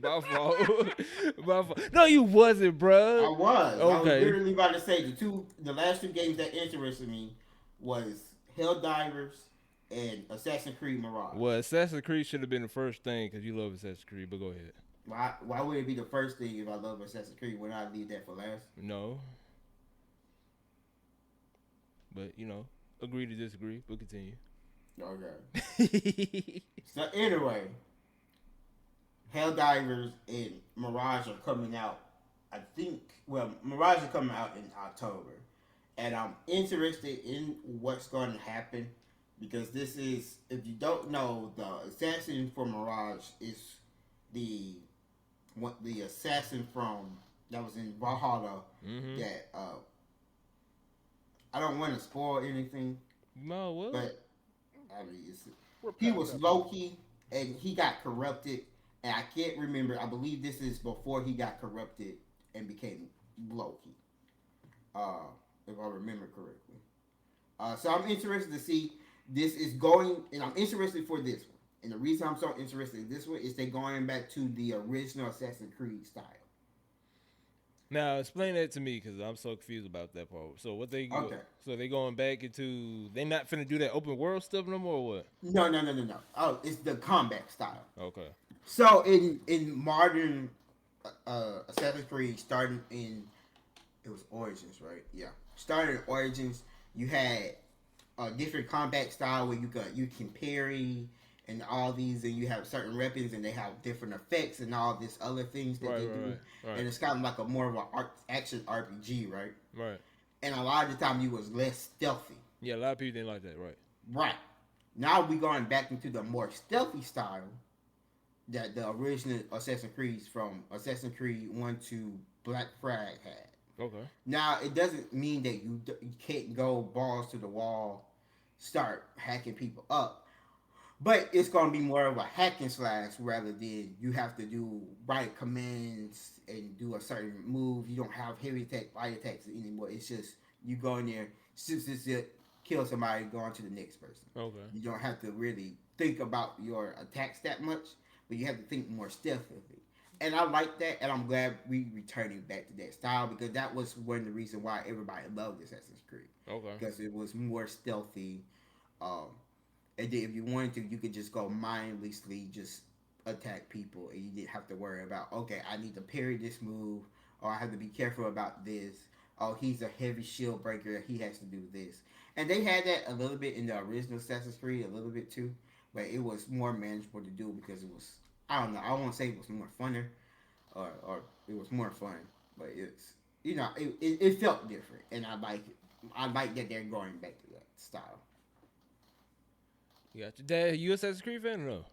My fault. My fault. No, you wasn't, bro. I was. Okay. I was literally about to say the last 2 games that interested me was Helldivers and Assassin's Creed Mirage. Well, Assassin's Creed should have been the first thing because you love Assassin's Creed, but go ahead. Why would it be the first thing if I love Assassin's Creed? Would I leave that for last? No. But, agree to disagree, but continue. Okay. So anyway, Helldivers and Mirage are coming out. I think. Well, Mirage is coming out in October, and I'm interested in what's going to happen because this is, if you don't know, the assassin for Mirage is the assassin from that was in Valhalla. Mm-hmm. That I don't want to spoil anything. No, what? But I mean, he was Loki, and he got corrupted. And I can't remember. I believe this is before he got corrupted and became Loki, if I remember correctly. So I'm interested to see this is going, and I'm interested for this one. And the reason I'm so interested in this one is they're going back to the original Assassin's Creed style. Now explain that to me because I'm so confused about that part. So what they So they going back into, they not finna do that open world stuff no more or what? No. Oh, it's the combat style. Okay. So in modern Assassin's Creed, starting in it was Origins, right? Yeah, starting in Origins, you had a different combat style where you can parry and all these, and you have certain weapons and they have different effects and all this other things that Right, they right, do, right, right, and it's kind of like a more of a action RPG, right? right. And a lot of the time you was less stealthy. Yeah, a lot of people didn't like that, right? Right. Now we going back into the more stealthy style that the original Assassin's Creed from Assassin's Creed 1 to Black Flag had. Okay. Now it doesn't mean that you can't go balls to the wall, start hacking people up, but it's gonna be more of a hack and slash rather than you have to do right commands and do a certain move. You don't have heavy attack, light attacks anymore. It's just you go in there, zip, kill somebody, go on to the next person. Okay. You don't have to really think about your attacks that much, but you have to think more stealthily. And I like that, and I'm glad we returning back to that style because that was one of the reasons why everybody loved Assassin's Creed Okay. because it was more stealthy. Um, and then if you wanted to, you could just go mindlessly just attack people, and you didn't have to worry about okay, I need to parry this move, or I have to be careful about this. Oh, he's a heavy shield breaker. He has to do this, and they had that a little bit in the original Assassin's Creed, a little bit too, but it was more manageable to do because it was. I don't know. I won't say it was more funner, or it was more fun, but it's it felt different, and I like it. I like that they're going back to that style. You got your dad. You Assassin's Creed fan or no?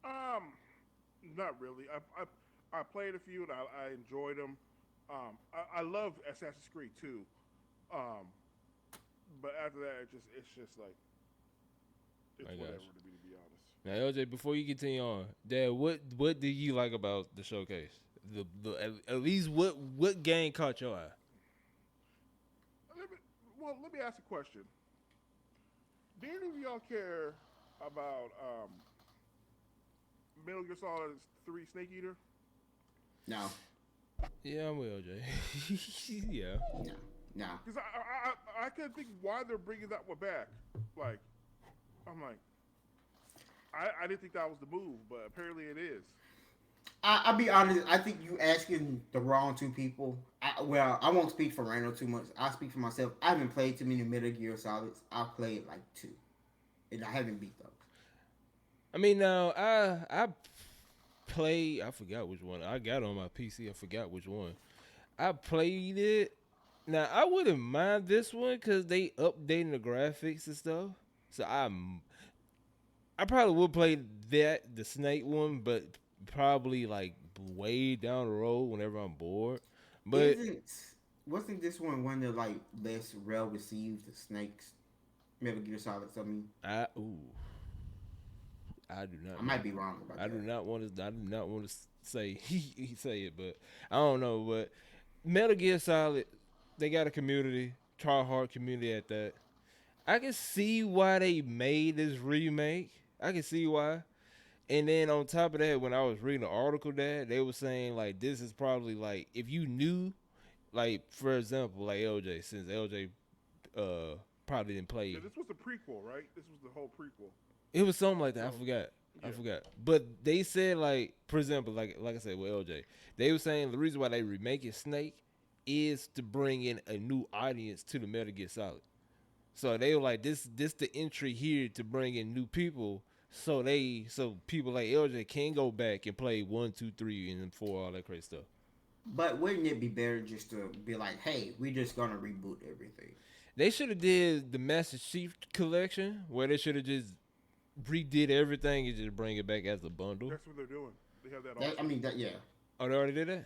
Um, not really. I played a few and I enjoyed them. I love Assassin's Creed too. Um, but after that, it's just like it's I got whatever you. to be honest. Now, LJ, before you continue on, Dad, what do you like about the showcase? At least what game caught your eye? Let me, let me ask a question. Do any of y'all care about Metal Gear Solid 3 Snake Eater? No, Yeah, I'm with LJ. Yeah. no, no. Because I couldn't think why they're bringing that one back. Like, I'm like, I didn't think that was the move, but apparently it is. I'll be honest. I think you asking the wrong two people. I won't speak for Randall too much. I'll speak for myself. I haven't played too many Metal Gear Solids. I've played like two, and I haven't beat those. I mean, now I play. I forgot which one. I got on my PC. I forgot which one. I played it. Now I wouldn't mind this one because they updating the graphics and stuff. So I probably would play the Snake one, but probably like way down the road whenever I'm bored. But Isn't wasn't this one of like less well received Snakes Metal Gear Solids? I mean, I do not I know. might be wrong about I that. do not want to. I do not want to say he say it, but I don't know. But Metal Gear Solid, they got a community, try hard community at that. I can see why they made this remake. I can see why. And then on top of that, when I was reading the article that they were saying like this is probably like if you knew, like for example, like LJ, since LJ probably didn't play. Yeah, this was the prequel, right? This was the whole prequel. It was something like that. I So, forgot. I yeah. forgot. But they said like, for example, like I said with LJ, they were saying the reason why they remaking Snake is to bring in a new audience to the Metal Gear Solid. So they were like, this the entry here to bring in new people. So people like LJ can go back and play 1, 2, 3, and then 4, all that crazy stuff. But wouldn't it be better just to be like, hey, we're just gonna reboot everything? They should have did the Master Chief collection where they should have just redid everything and just bring it back as a bundle. That's what they're doing. They have that also. I mean, that yeah. Oh, they already did that?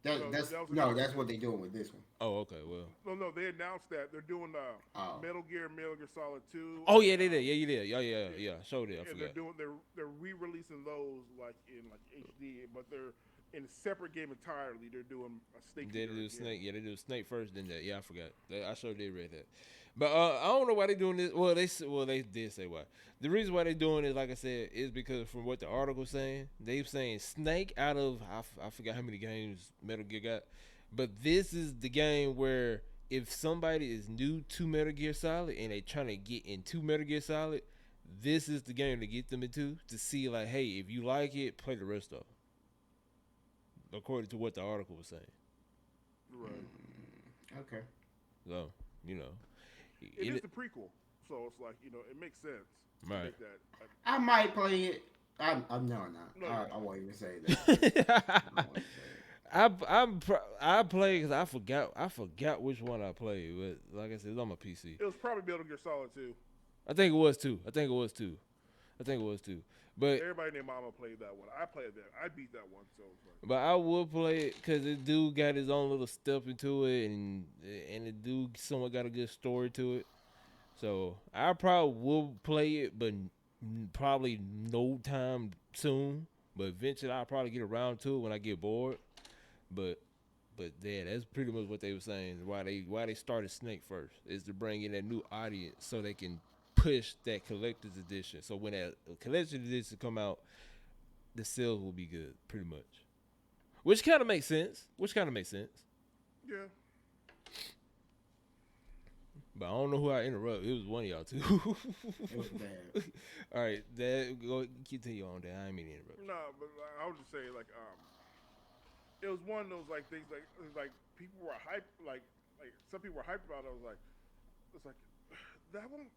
That's that was no, announced. that's what they're doing with this one. Oh, okay, well. No, they announced that they're doing Oh. Metal Gear Solid 2. Oh yeah, they did. Yeah, you did. Yeah. Showed it. I And forgot. they're re-releasing those like in like HD, but they're in a separate game entirely. They're doing a Snake. They Eater do again. Snake. Yeah, they do Snake first, then that. Yeah, I forgot. I sure did read that. But I don't know why they doing this. Well, they did say why. The reason why they doing it, like I said, is because from what the article saying, they saying Snake out of I forgot how many games Metal Gear got, but this is the game where if somebody is new to Metal Gear Solid and they trying to get into Metal Gear Solid, this is the game to get them into to see like, hey, if you like it, play the rest of it. According to what the article was saying. Right. Okay. So, you know. It is the prequel, so it's like it makes sense to Right. make that. I might play it. I'm no, no. No, I won't even say that. I won't even say it. I play because I forgot which one I played, but like I said, it's on my PC. it was probably Metal Gear Solid 2. I think it was too. But Everybody named Mama played that one. I played that. I beat that one, so it's like, but I will play it because the dude got his own little stuff into it, and the dude somewhat got a good story to it. So I probably will play it, but probably no time soon. But eventually I'll probably get around to it when I get bored. But yeah, that's pretty much what they were saying. Why they started Snake first is to bring in that new audience so they can push that collector's edition. So when that collector's edition come out, the sales will be good, pretty much. Which kind of makes sense. yeah. But I don't know who I interrupt. It was one of y'all two. It was bad. All right, go continue on that. I didn't mean to interrupt. No, but I was just saying it was one of those things like people were hyped like some people were hyped about it. I was like, it's like that one,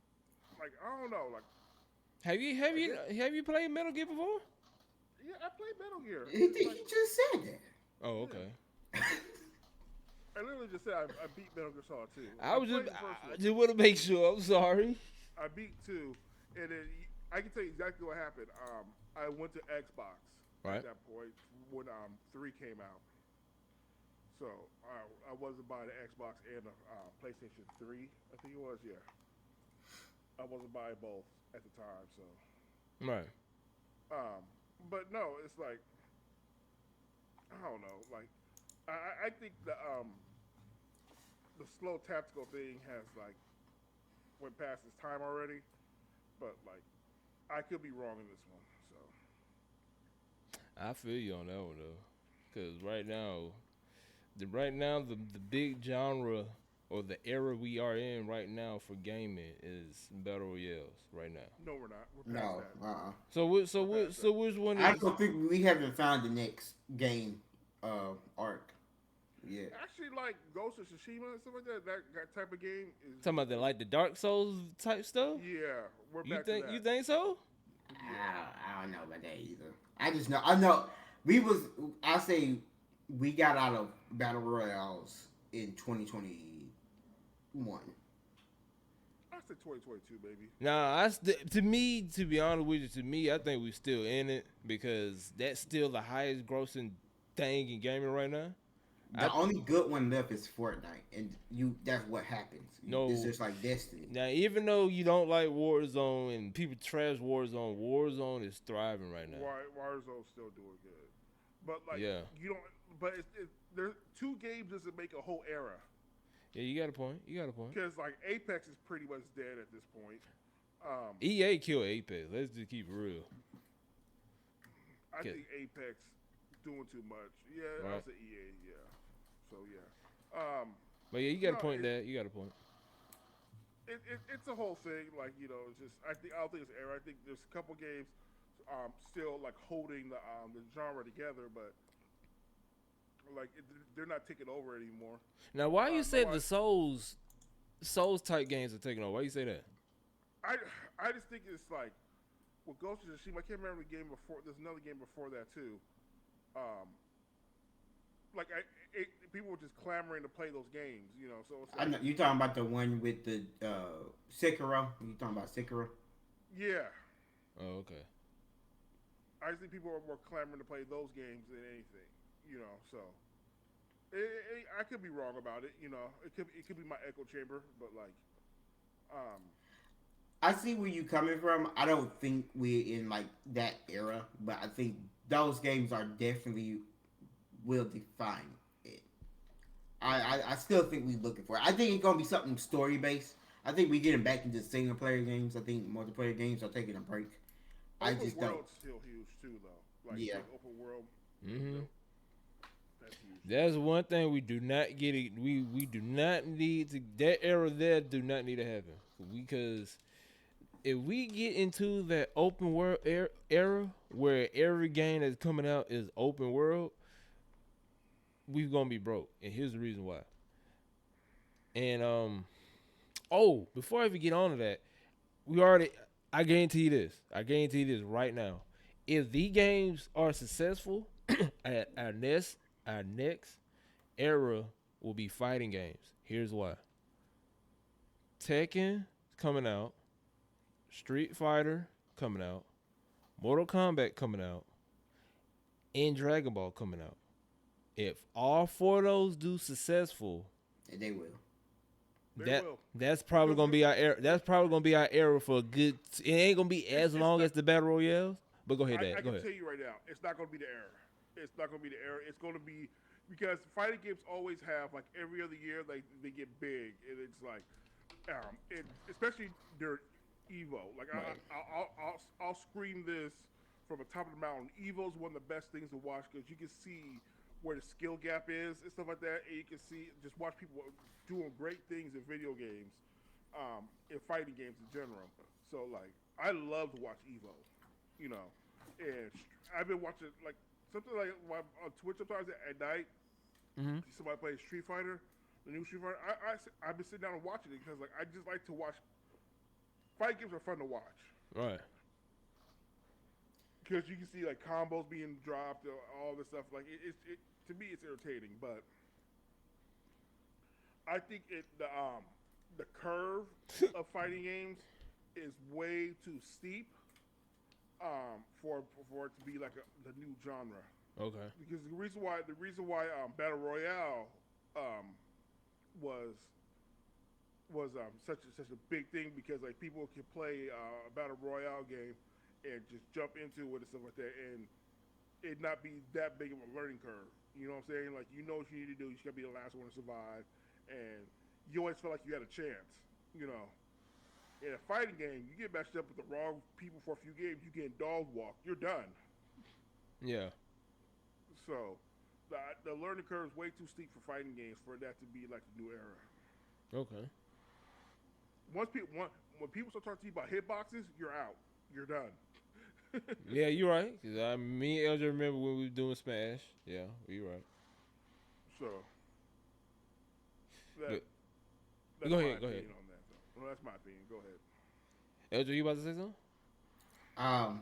like I don't know, like Have you played Metal Gear before? yeah, I played Metal Gear. He Like, just said that. Oh, okay. I literally just said I beat Metal Gear Solid 2. I played the first I one. just want to make sure. I'm sorry. I beat 2, and then I can tell you exactly what happened. I went to Xbox Right. at that point when 3 came out. So I wasn't buying the Xbox and the PlayStation 3. I think it was, yeah. I wasn't buying both at the time, so. Right. But no, it's like I don't know. Like I think the slow tactical thing has went past its time already. But I could be wrong in this one. So I feel you on that one though, because right now, the big genre or the era we are in right now for gaming is battle royales right now. no, we're not. We're past No, that. So which one I is? don't think we haven't found the next game arc yet. Actually, like Ghost of Tsushima and stuff like that type of game is. Talking about the Dark Souls type stuff. Yeah, we're You back think to that. you think so? I don't know about that either. I know I say we got out of battle royales in 2021. I said 2022, baby. Nah, to be honest with you, to me, I think we're still in it because that's still the highest grossing thing in gaming right now. The only good one left is Fortnite, and that's what happens. No. It's just like Destiny. Now, even though you don't like Warzone and people trash Warzone, Warzone is thriving right now. Warzone's still doing good, but Yeah. you don't. But there's 2 games doesn't make a whole era. Yeah, you got a point. Because Apex is pretty much dead at this point. EA killed Apex. Let's just keep it real. I think Apex doing too much. Yeah, Right. I said EA. Yeah. So yeah. But yeah, you got a No, point there. You got a point. It's a whole thing. It's just I don't think it's an era. I think there's a couple games still holding the genre together, but they're not taking over anymore. Now, why you say no, the Souls type games are taking over? Why you say that? I just think it's with Ghost of Tsushima. I can't remember the game before. There's another game before that too. People were just clamoring to play those games, So it's I know you talking about the one with the Sekiro. You talking about Sekiro? yeah. Oh, okay. I just think people are more clamoring to play those games than anything, So I could be wrong about it, It could be my echo chamber, but I see where you coming from. I don't think we're in that era, but I think those games are definitely will define it. I still think we're looking for it. I think it's gonna be something story based. I think we're getting back into single player games. I think multiplayer games are taking a break. I just don't. Open world's still huge too, though. Yeah. Open world. Mm-hmm. That's huge. That's one thing we do not get. We do not need to. That era there do not need to happen because if we get into that open world era where every game that's coming out is open world, we're gonna be broke. And here's the reason why. And Oh, before I even get on to that, we already. I guarantee you this. I guarantee you this right now. If the games are successful, at our next era will be fighting games. Here's why: Tekken coming out, Street Fighter coming out, Mortal Kombat coming out, and Dragon Ball coming out. If all four of those do successful, And they will. They that will. that's probably gonna be our era. That's probably gonna be our era for a good. It ain't gonna be as It's long not. as the battle royales. But go ahead, I Dad. Go can ahead. tell you right now, it's not going to be the era. It's not going to be the era. It's going to be because fighting games always have like every other year they get big and it's like especially their Evo. Like Right. I'll scream this from the top of the mountain. Evo's one of the best things to watch because you can see where the skill gap is and stuff like that, and you can see just watch people doing great things in video games, in fighting games in general. So like I love to watch Evo, you know, and I've been watching like something like on Twitch sometimes at night. Mm-hmm. Somebody plays Street Fighter, the new Street Fighter. I've been sitting down and watching it because like I just like to watch. Fight games are fun to watch Right. because you can see like combos being dropped, all this stuff. Like it to me it's irritating, but I think the curve of fighting games is way too steep, for it to be like the new genre. Okay. Because the reason why battle royale um, was such a big thing because like people can play a battle royale game and just jump into it and stuff like that and it not be that big of a learning curve. You know what I'm saying? Like you know what you need to do. You just gotta be the last one to survive, and you always feel like you had a chance. You know, in a fighting game, you get matched up with the wrong people for a few games, you get dog walked. You're done. Yeah. So the learning curve is way too steep for fighting games for that to be like the new era. Okay. When people start talking to you about hitboxes, you're out. You're done. Yeah, you're right. Cause me and LJ remember when we were doing Smash. Yeah, you're right. So that But that's go my ahead. Go ahead. opinion on that. Though. Well, that's my opinion. Go ahead. LJ, you about to say something? Um,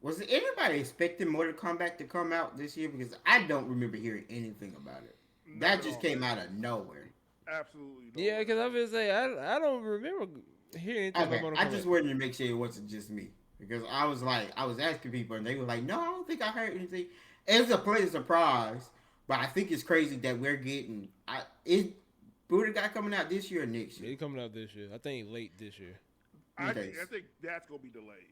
was anybody expecting Mortal Kombat to come out this year? Because I don't remember hearing anything about it. Not That at just all. came out of nowhere. Absolutely Yeah, nowhere. because I was say I don't remember hearing anything about Okay, Mortal I just Kombat. wanted to make sure it wasn't just me because I was like, I was asking people and they were like, no, I don't think I heard anything. It was a pleasant surprise, but I think it's crazy that we're getting. Is Buddha guy coming out this year or next year? They coming out this year. I think late this year. Okay, I think that's gonna be delayed.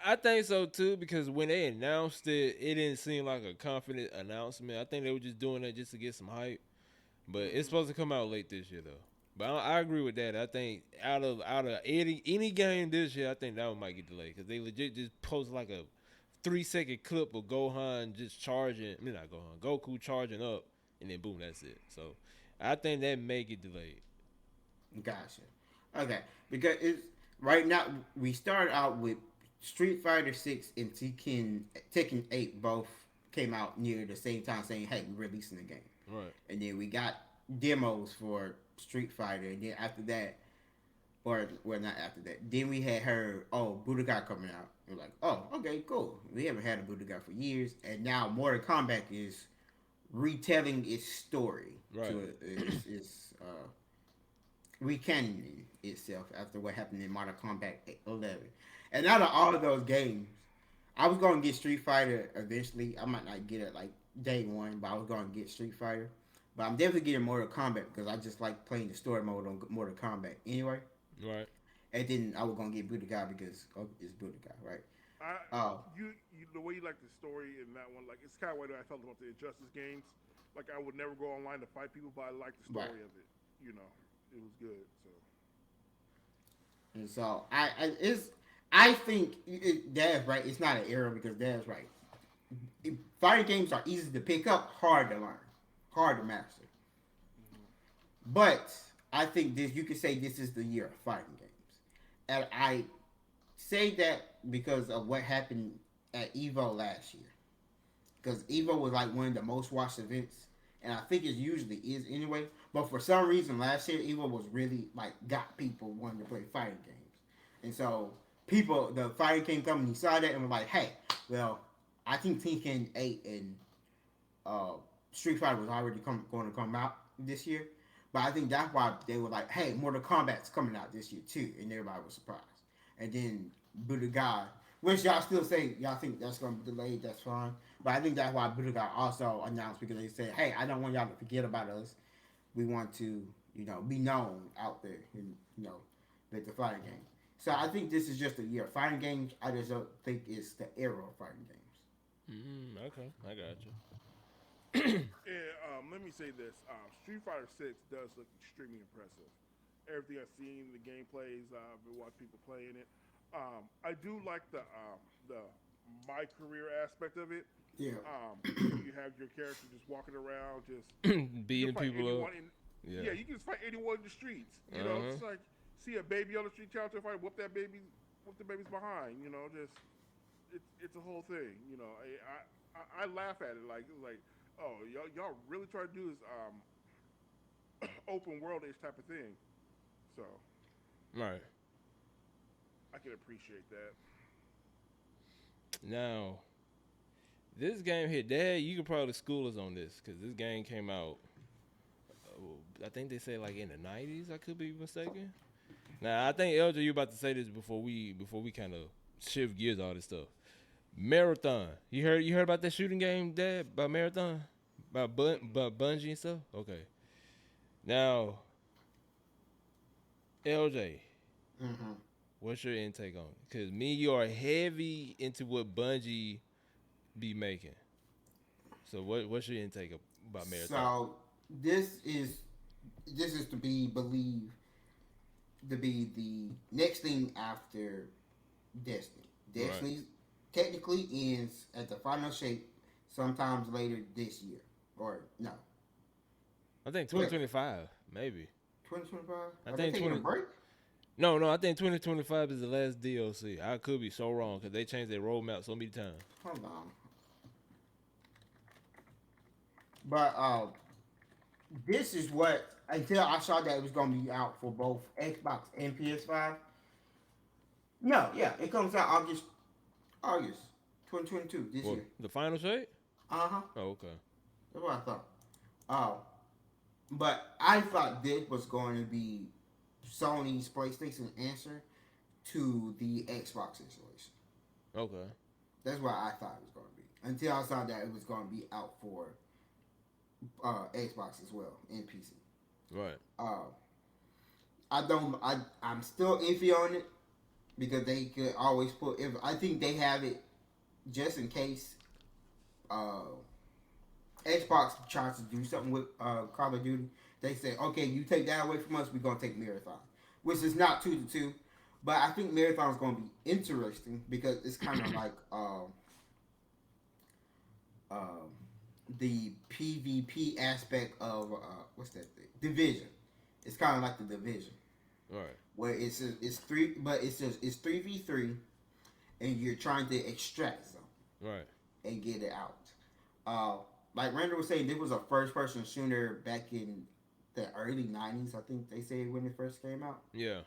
I think so too because when they announced it, it didn't seem like a confident announcement. I think they were just doing that just to get some hype. But it's Mm-hmm. supposed to come out late this year though. But I agree with that. I think out of any game this year, I think that one might get delayed because they legit just post like a 3 second clip of Gohan just charging. I mean not Gohan, Goku charging up, and then boom, that's it. So I think that may get delayed. gotcha. Okay, because it's right now we started out with Street Fighter 6 and Tekken 8 both came out near the same time, saying, "Hey, we're releasing the game." Right. And then we got demos for Street Fighter, and then after that, or well, not after that, then we had heard, oh, Budokai coming out. We're like, oh, okay, cool. We haven't had a Budokai for years, and now Mortal Kombat is retelling its story Right. to its recanning itself after what happened in Mortal Kombat 11. And out of all of those games, I was going to get Street Fighter eventually. I might not get it like day one, but I was going to get Street Fighter. But I'm definitely getting Mortal Kombat because I just like playing the story mode on Mortal Kombat anyway. Right. And then I was going to get Budokai because it's Budokai, right? I Oh, you the way you like the story in that one, like it's kind of what I felt about the Injustice games. Like I would never go online to fight people, but I like the story right. of it. You know, it was good. So And so I think Dad's right. It's not an error because Dad's right. Fighting games are easy to pick up, hard to learn, hard to master. But I think this you could say this is the year of fighting games, and I say that because of what happened at Evo last year. Because Evo was like one of the most watched events, and I think it usually is anyway. But for some reason, last year Evo was really like got people wanting to play fighting games, and so people, the fighting game company saw that and were like, "Hey, well, I think Tekken 8 and uh, Street Fighter was already going to come out this year, but I think that's why they were like, "Hey, Mortal Kombat's coming out this year too," and everybody was surprised. And then Buddha God, which y'all still say y'all think that's going to be delayed, that's fine. But I think that's why Buddha God also announced because they said, "Hey, I don't want y'all to forget about us. We want to, be known out there, and with the fighting game." So I think this is just a year. Fighting games, I just don't think it's the era of fighting games. Okay, I got you. And let me say this: Street Fighter Six does look extremely impressive. Everything I've seen, the gameplays, I've been watching people playing it. I do like the my career aspect of it. Yeah. You have your character just walking around, just you can Beating fight people up. anyone in. Yeah. Yeah, you can just fight anyone in the streets. It's like see a baby on the street, challenge to fight, whoop the baby's behind. Just it's a whole thing. I laugh at it like oh y'all really try to do this open world ish type of thing. So Right. I can appreciate that. Now, this game here, Dad, you could probably school us on this because this game came out. I think they say like in the '90s. I could be mistaken. Now, I think LJ, you about to say this before we kind of shift gears all this stuff. Marathon. You heard about that shooting game, Dad? About Marathon? About Bungie and stuff? Okay. Now, LJ, Mm-hmm. what's your intake on it? Because me and you are heavy into what Bungie be making. So what's your intake about Marathon? So this is to be believed to be the next thing after Destiny. Right. Destiny technically ends at the final shape sometimes later this year. Or no. I think Wait, 2025, maybe. 2025? I Are they think taking a 20. break? No, I think 2025 is the last DLC. I could be so wrong because they changed their roadmap so many times. Hold on. But this is what until I saw that it was gonna be out for both Xbox and PS5. No, yeah, it comes out August 2022 this Well, year. the final shape? Uh-huh. Oh, okay. That's what I thought. Oh. But I thought this was going to be Sony's PlayStation answer to the Xbox installation. Okay. That's what I thought it was going to be. Until I saw that it was going to be out for Xbox as well and PC. Right. Uh, I'm still iffy on it because they could always put. If I think they have it just in case Xbox tries to do something with Call of Duty. They say, okay, you take that away from us, we're gonna take Marathon, which is not 2-2, but I think Marathon is gonna be interesting because it's kind of like the PvP aspect of what's that thing? Division. It's kind of like the Division. Right. Where it's three, but it's 3v3, and you're trying to extract something. Right. And get it out. Like Randall was saying, this was a first-person shooter back in the early '90s. I think they say when it first came out. Yeah.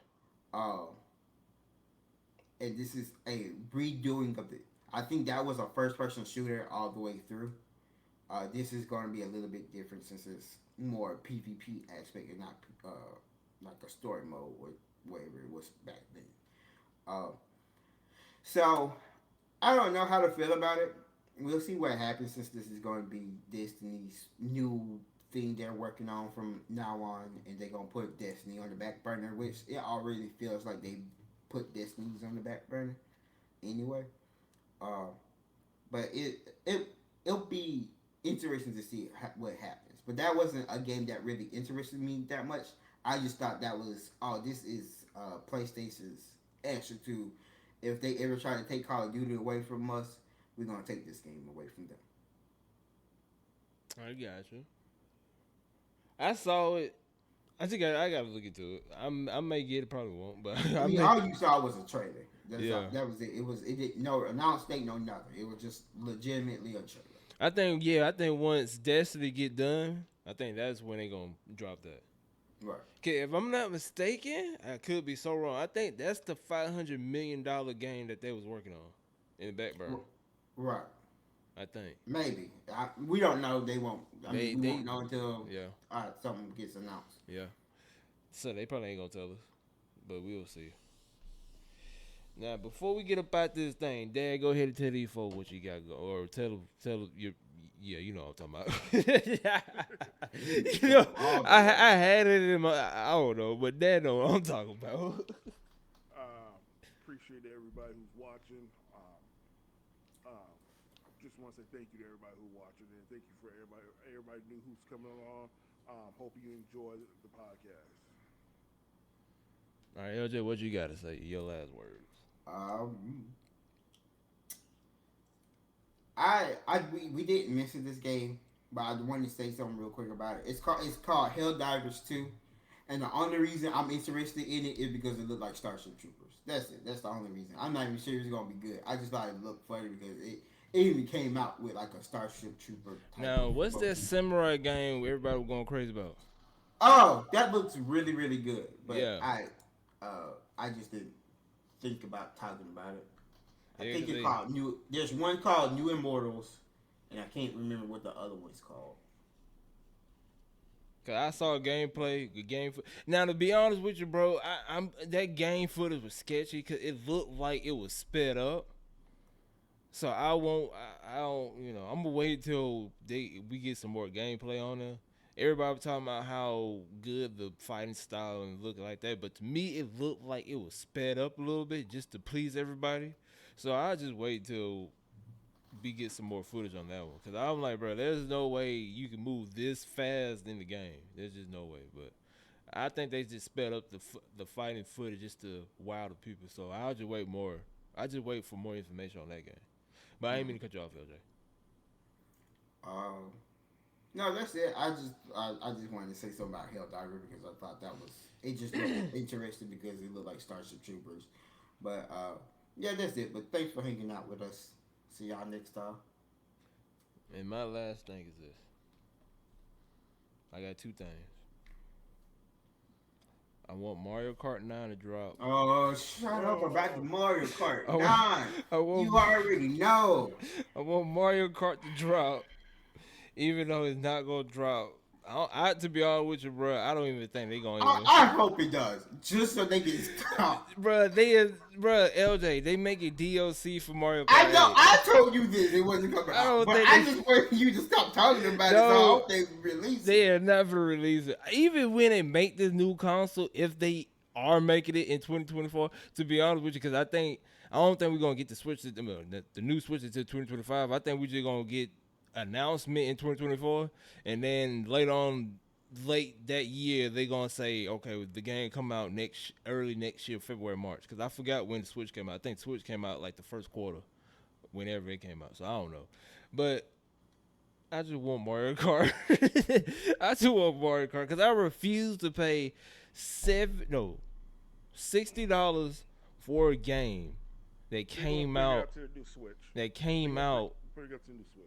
And this is a redoing of it. I think that was a first-person shooter all the way through. This is going to be a little bit different since it's more PvP aspect and not like a story mode or whatever it was back then. So I don't know how to feel about it. We'll see what happens since this is going to be Destiny's new thing they're working on from now on, and they're going to put Destiny on the back burner, which it already feels like they put Destiny's on the back burner anyway. But it'll be interesting to see what happens. But that wasn't a game that really interested me that much. I just thought that was, this is PlayStation's answer to if they ever try to take Call of Duty away from us, we're going to take this game away from them. I got you. I saw it. I think I gotta look into it. I may get it, probably won't, but I mean, all you saw was a trailer. Yeah. That was it. It didn't no announced date, no nothing. It was just legitimately a trailer. I think once Destiny get done, I think that's when they gonna drop that. Right. Okay, if I'm not mistaken, I could be so wrong. I think that's the $500 million game that they was working on in the back burner. Right. I think Maybe. We don't know. They won't. I mean, we they won't know until yeah something gets announced. yeah. So they probably ain't gonna tell us, but we'll see. Now, before we get about this thing, Dad, go ahead and tell these folks what you got go, or tell your, yeah, you know what I'm talking about. you know, I had it in my, I don't know, but Dad know what I'm talking about. Appreciate everybody who's watching. Um, just want to say thank you to everybody who's watching, and thank you for everybody new who's coming along. Hope you enjoy the podcast. All right, LJ, what you got to say? Your last words. Um, we didn't mention this game, but I wanted to say something real quick about it. It's called Helldivers 2, and the only reason I'm interested in it is because it looked like Starship Troopers. That's it. That's the only reason. I'm not even sure it's gonna be good. I just thought it looked funny because it even came out with like a Starship Trooper. Now, what's that samurai game where everybody was going crazy about? Oh, that looks really really good. But Yeah. I just didn't think about talking about it. I Yeah, think 'cause it's called New. There's one called New Immortals, and I can't remember what the other one's called. Cause I saw gameplay, the game. Now to be honest with you, bro, I'm that game footage was sketchy because it looked like it was sped up. So I won't. I don't. You know, I'm gonna wait till we get some more gameplay on there. Everybody was talking about how good the fighting style and look like that, but to me it looked like it was sped up a little bit just to please everybody. So I just wait till we get some more footage on that one. Cause I'm like, bro, there's no way you can move this fast in the game. There's just no way. But I think they just sped up the fighting footage just to wow the people. So I'll just wait more. I just wait for more information on that game. But I ain't mean to cut you off, LJ. Um, no, that's it. I just wanted to say something about Helldiver because I thought that was it. Just looked interesting because it looked like Starship Troopers. But yeah, that's it. But thanks for hanging out with us. See y'all next time. And my last thing is this. I got two things. I want Mario Kart 9 to drop. Oh, shut up about the Mario Kart I 9. want, You already know. I want Mario Kart to drop, even though it's not gonna drop. To be honest with you, bro, I don't even think they gonna even. I hope it does, just so they can stop. Bro, LJ, they make a DLC for Mario Kart. I know. 8. I told you this. It wasn't coming out. But I just wanted you to stop talking about it. So I hope they release it. They are never release it. Even when they make this new console, if they are making it in 2024, to be honest with you, because I don't think we're gonna get the new Switch until 2025. I think we're just gonna get announcement in 2024, and then late that year they're gonna say, okay, the game come out early next year, February, March, because I forgot when the Switch came out. I think Switch came out like the first quarter, whenever it came out, so I don't know. But I just want Mario Kart. I just want Mario Kart because I refuse to pay $60 for a game that came out. That came out. Bring up to the Switch.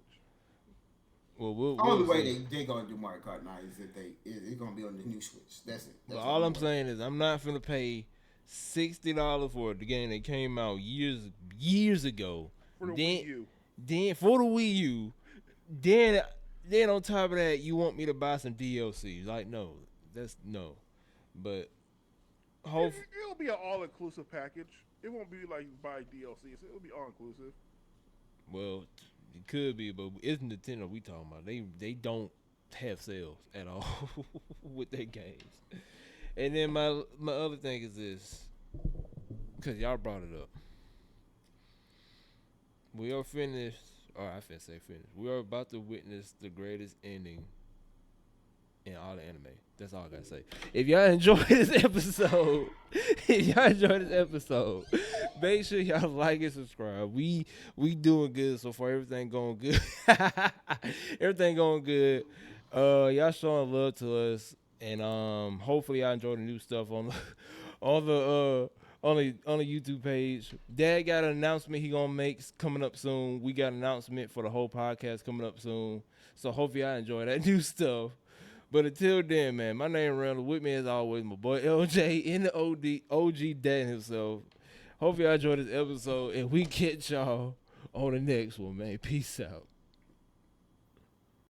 Well, the only way they gonna do Mario Kart 9 is if it's gonna be on the new Switch. That's it. That's all I'm saying is I'm not finna pay $60 for the game that came out years ago. For the Wii U. Then for the Wii U, then on top of that, you want me to buy some DLC? Like no, But it'll be an all-inclusive package. It won't be like you buy DLC. It'll be all-inclusive. Well, it could be, but it's Nintendo we talking about. They don't have sales at all with their games. And then my other thing is this, because y'all brought it up. We are finished, or I finna say finished. We are about to witness the greatest ending in all the anime. That's all I gotta say. If y'all enjoyed this episode, make sure y'all like and subscribe. We doing good so far. Everything going good. Everything going good. Y'all showing love to us, and hopefully y'all enjoy the new stuff on the on the YouTube page. Dad got an announcement he gonna make coming up soon. We got an announcement for the whole podcast coming up soon. So hopefully I enjoy that new stuff. But until then, man, my name Randall. With me as always, my boy LJ in the OG dad himself. Hopefully y'all enjoyed this episode and we catch y'all on the next one, man. Peace out.